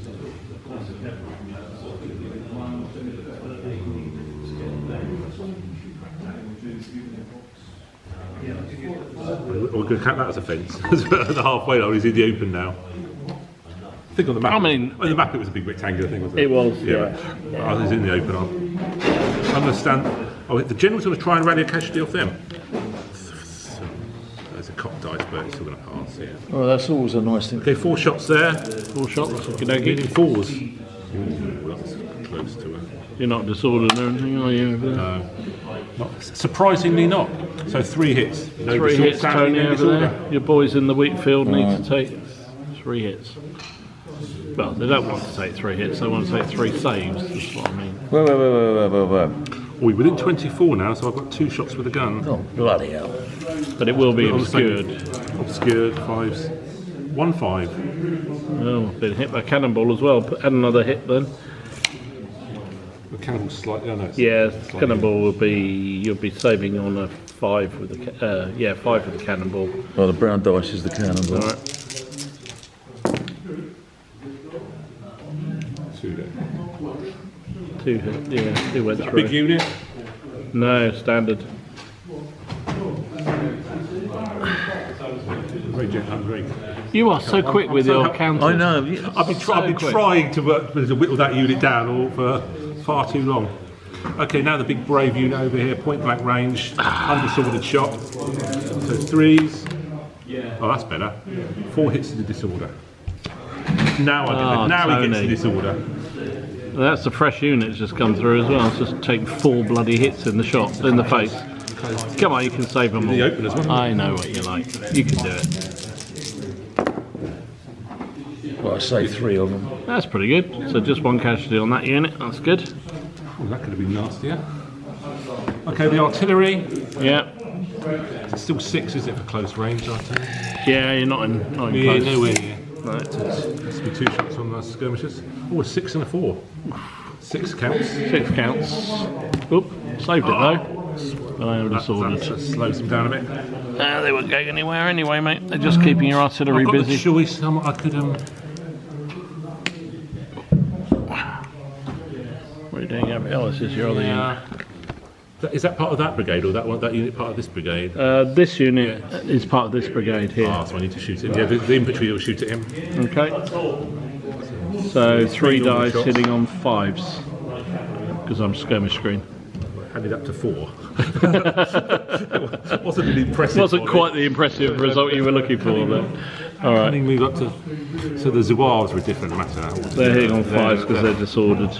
We're going to count that as a fence. The halfway line is in the open now. I think on the map. I mean- on the map it was a big rectangular thing, wasn't it? It was, Yeah. Oh, it's in the open. I understand. Oh, the general's going to try and rally a casualty off them. There's a cocked dice, but it's still going to pass. Yeah. Oh, that's always a nice thing. Okay, 4 shots there. 4 shots, okie Needing dokie. 4s. Ooh, that's close to it. You're not disordered or anything, are you? Over there? Surprisingly not. So 3 hits. No 3 short hits, standing, Tony, no over disorder. there. Your boys in the wheat field need to take 3 hits. Well, they don't want to take 3 hits, they want to take 3 saves, that's what I mean. Wait. We're within 24 now, so I've got 2 shots with a gun. Oh, bloody hell. But it will be On the same- obscured. Obscured, 5s. 1-5. Oh, been hit by cannonball as well. Add another hit then. The cannonball's slightly. Oh no. Yeah, cannonball will be. You'll be saving on a 5 with the 5 with the cannonball. Oh, the brown dice is the cannonball. All right. 2 there. 2 hit. Yeah, 2 went through. Big unit. No, standard. Very gentle, very. You are so quick with your counters. I know. I've been quick. trying to whittle that unit down all for far too long. Okay, now the big brave unit over here, point blank range, undisordered shot. So 3s. Oh, that's better. 4 hits to the disorder. Now he gets the Tony. disorder. That's the fresh unit that's just come through as well. It's just take 4 bloody hits in the shot, in the face. Come on, you can save them all. The open as well. I know what you like. You can do it. Well, I say 3 of them. That's pretty good. So just 1 casualty on that unit. That's good. Oh, that could have been nastier. Okay, the artillery. Yeah. It's still 6, is it, for close range artillery? Yeah, you're not in Yeah, close. nowhere near. No. Must be 2 shots on those skirmishes. Oh, a 6 and a 4. 6 counts. 6 counts. Oop, saved it though. I am disordered. That slows them down a bit. They won't go anywhere anyway, mate. They're just keeping your artillery I've got busy. the choice. I could What are you doing over? Oh, this is your other unit. Is that part of that brigade, or that unit part of this brigade? This unit is part of this brigade here. Ah, so I need to shoot it. Yeah, the infantry will shoot at him. Okay. So 3 normal dice shots. hitting on 5s. Because I'm skirmish screen. Handed up to 4. Wasn't an impressive. Wasn't one. quite the impressive result you were looking for, but All right. And then move up to. So the Zouaves were a different matter. They're hitting on 5s because they're disordered.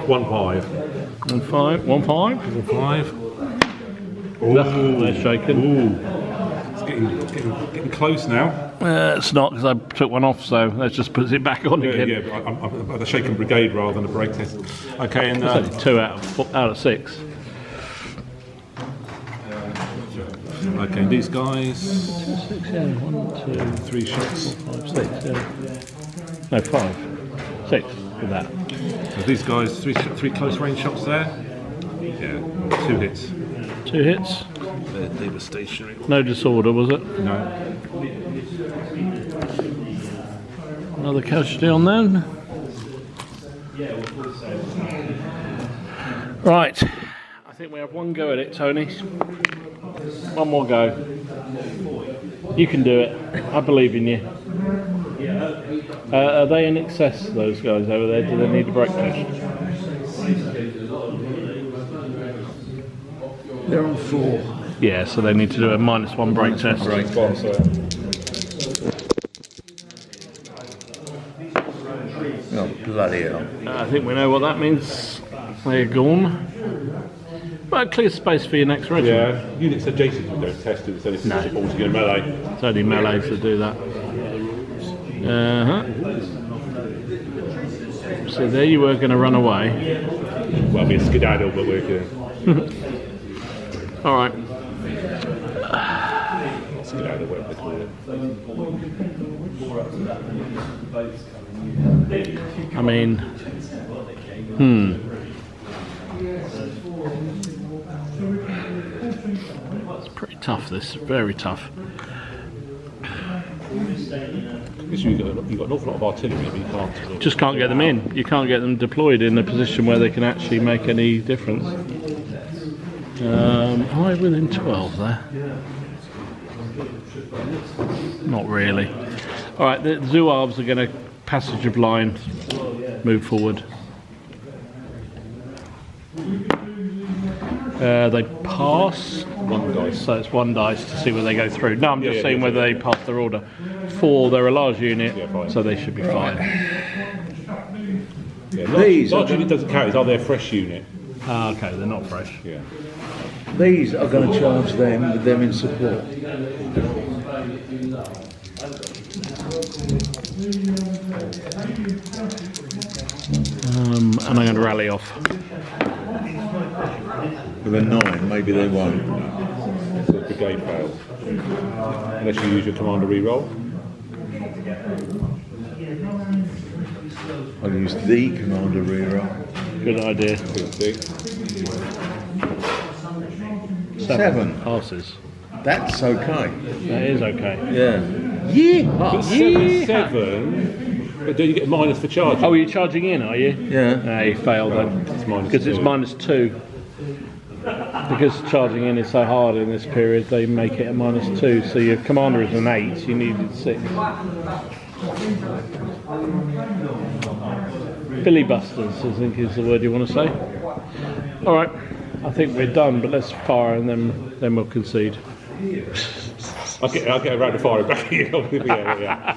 1-5. 1-5. 1-5. 1-5. They're shaking. Ooh. It's getting close now. It's not because I took one off, so that just puts it back on again. Yeah, but I'm at a shaken brigade rather than a break test. Okay, and That's only 2 out of 6. okay, these guys. 6, yeah. 1, 2, 3 shots. 5, 6, yeah. No, 5. 6 with that. So these guys, three close range shots there. Yeah, 2 hits. 2 hits. They were stationary. No disorder, was it? No. Another casualty on them. Right. I think we have one go at it, Tony. One more go. You can do it. I believe in you. Are they in excess, those guys over there? Do they need a brake test? They're on 4. Yeah, so they need to do a -1 brake test. Oh, bloody hell. I think we know what that means. They're gone. Well, clear space for your next regiment. Yeah, units adjacent to don't test it, so it's No. supposed to go melee. It's only melees that do that. So there you were going to run away. Well, it'll be a skedaddle, but we're good. All right. Skedaddle, whatever they call it. I mean, it's pretty tough. This very tough. You've got an awful lot of artillery, but you can't. Just can't get them in. You can't get them deployed in a position where they can actually make any difference. Am I within 12 there? Not really. All right, the Zouaves are going to passage of line, move forward. They pass. 1 dice. So it's 1 dice to see where they go through. No, I'm just seeing whether they pass their order. 4, they're a large unit, so they should be fine. Yeah, These large are unit doesn't count, it's are their fresh unit. Ah, okay, they're not fresh. Yeah. These are going to charge them with them in support. And I'm going to rally off. With a 9, maybe they won't. So the brigade fails. Unless you use your commander reroll. I'll use the commander reroll. Good idea. 7. Passes. That's okay. That is okay. Yeah. But 7, but then you get minus for charging. Oh, are you charging in, are you? Yeah. No, you failed then. It's minus Because it's 2. -2. Because charging in is so hard in this period, they make it a -2. So your commander is an 8, you needed 6. Filibusters, I think is the word you want to say. All right, I think we're done, but let's fire and then we'll concede. I'll get around to firing back here. yeah.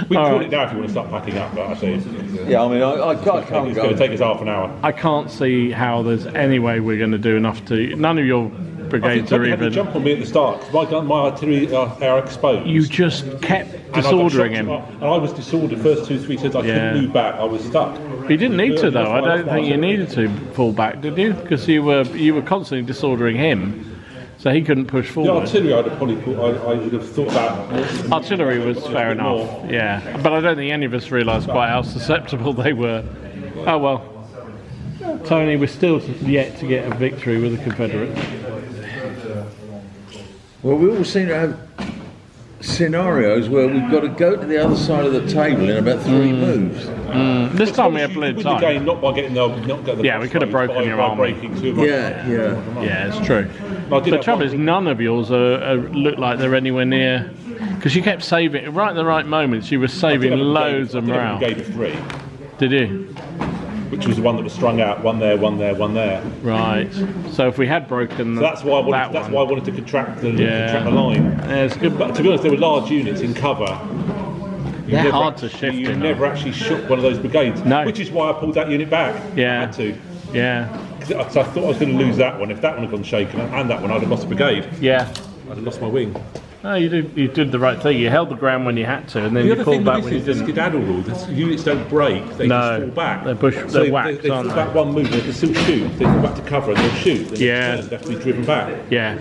We can call it now if you want to start packing up, but I say Yeah, I mean, I can't it's going go. to take us half an hour. I can't see how there's any way we're going to do enough to. None of your I think brigades are Tony had to even. jump on me at the start, 'cause my artillery are exposed. You just kept And I got disordering shocked, him. And I was disordered first 2-3 turns. I Yeah. couldn't move back. I was stuck. You didn't need to though. I That's don't why think you needed to fall back, did you? Because you were constantly disordering him, so he couldn't push The forward. artillery, I would have thought about. Artillery was fair bit enough, more. yeah. But I don't think any of us realised quite how susceptible they were. Oh well. Tony, we're still yet to get a victory with the Confederates. Well, we all seem to have scenarios where we've got to go to the other side of the table in about 3 moves. This time we have plenty of Win the time. game not by getting the Yeah, we could have broken your by army. breaking 2 of my- Yeah. Yeah, it's true. I did The have trouble one is, thing- none of yours look like they're anywhere near. Because you kept saving, right at the right moments, you were saving I did have a loads of brigade- I morale. did have a brigade of 3. Did you? which was the one that was strung out, one there, one there, one there. Right. So if we had broken So that's why I wanted, that why I wanted to contract the, Yeah. contract the line. Yeah, it's good. But to be honest, there were large units in cover. They're hard to shift You in, never actually shook one of those brigades. No. Which is why I pulled that unit back. Yeah. I had to. Yeah. 'Cause I thought I was going to lose that one. If that one had gone shaken and that one, I'd have lost a brigade. Yeah. I'd have lost my wing. No, you did the right thing. You held the ground when you had to, and then The you other pulled thing back with when you this is the didn't. skedaddle rule. The units don't break; they No. just fall back. They're So they're whacked, they fall aren't back they? one movement. They can still shoot. They fall back to cover and they'll shoot. Then Yeah. they have to be driven back. Yeah.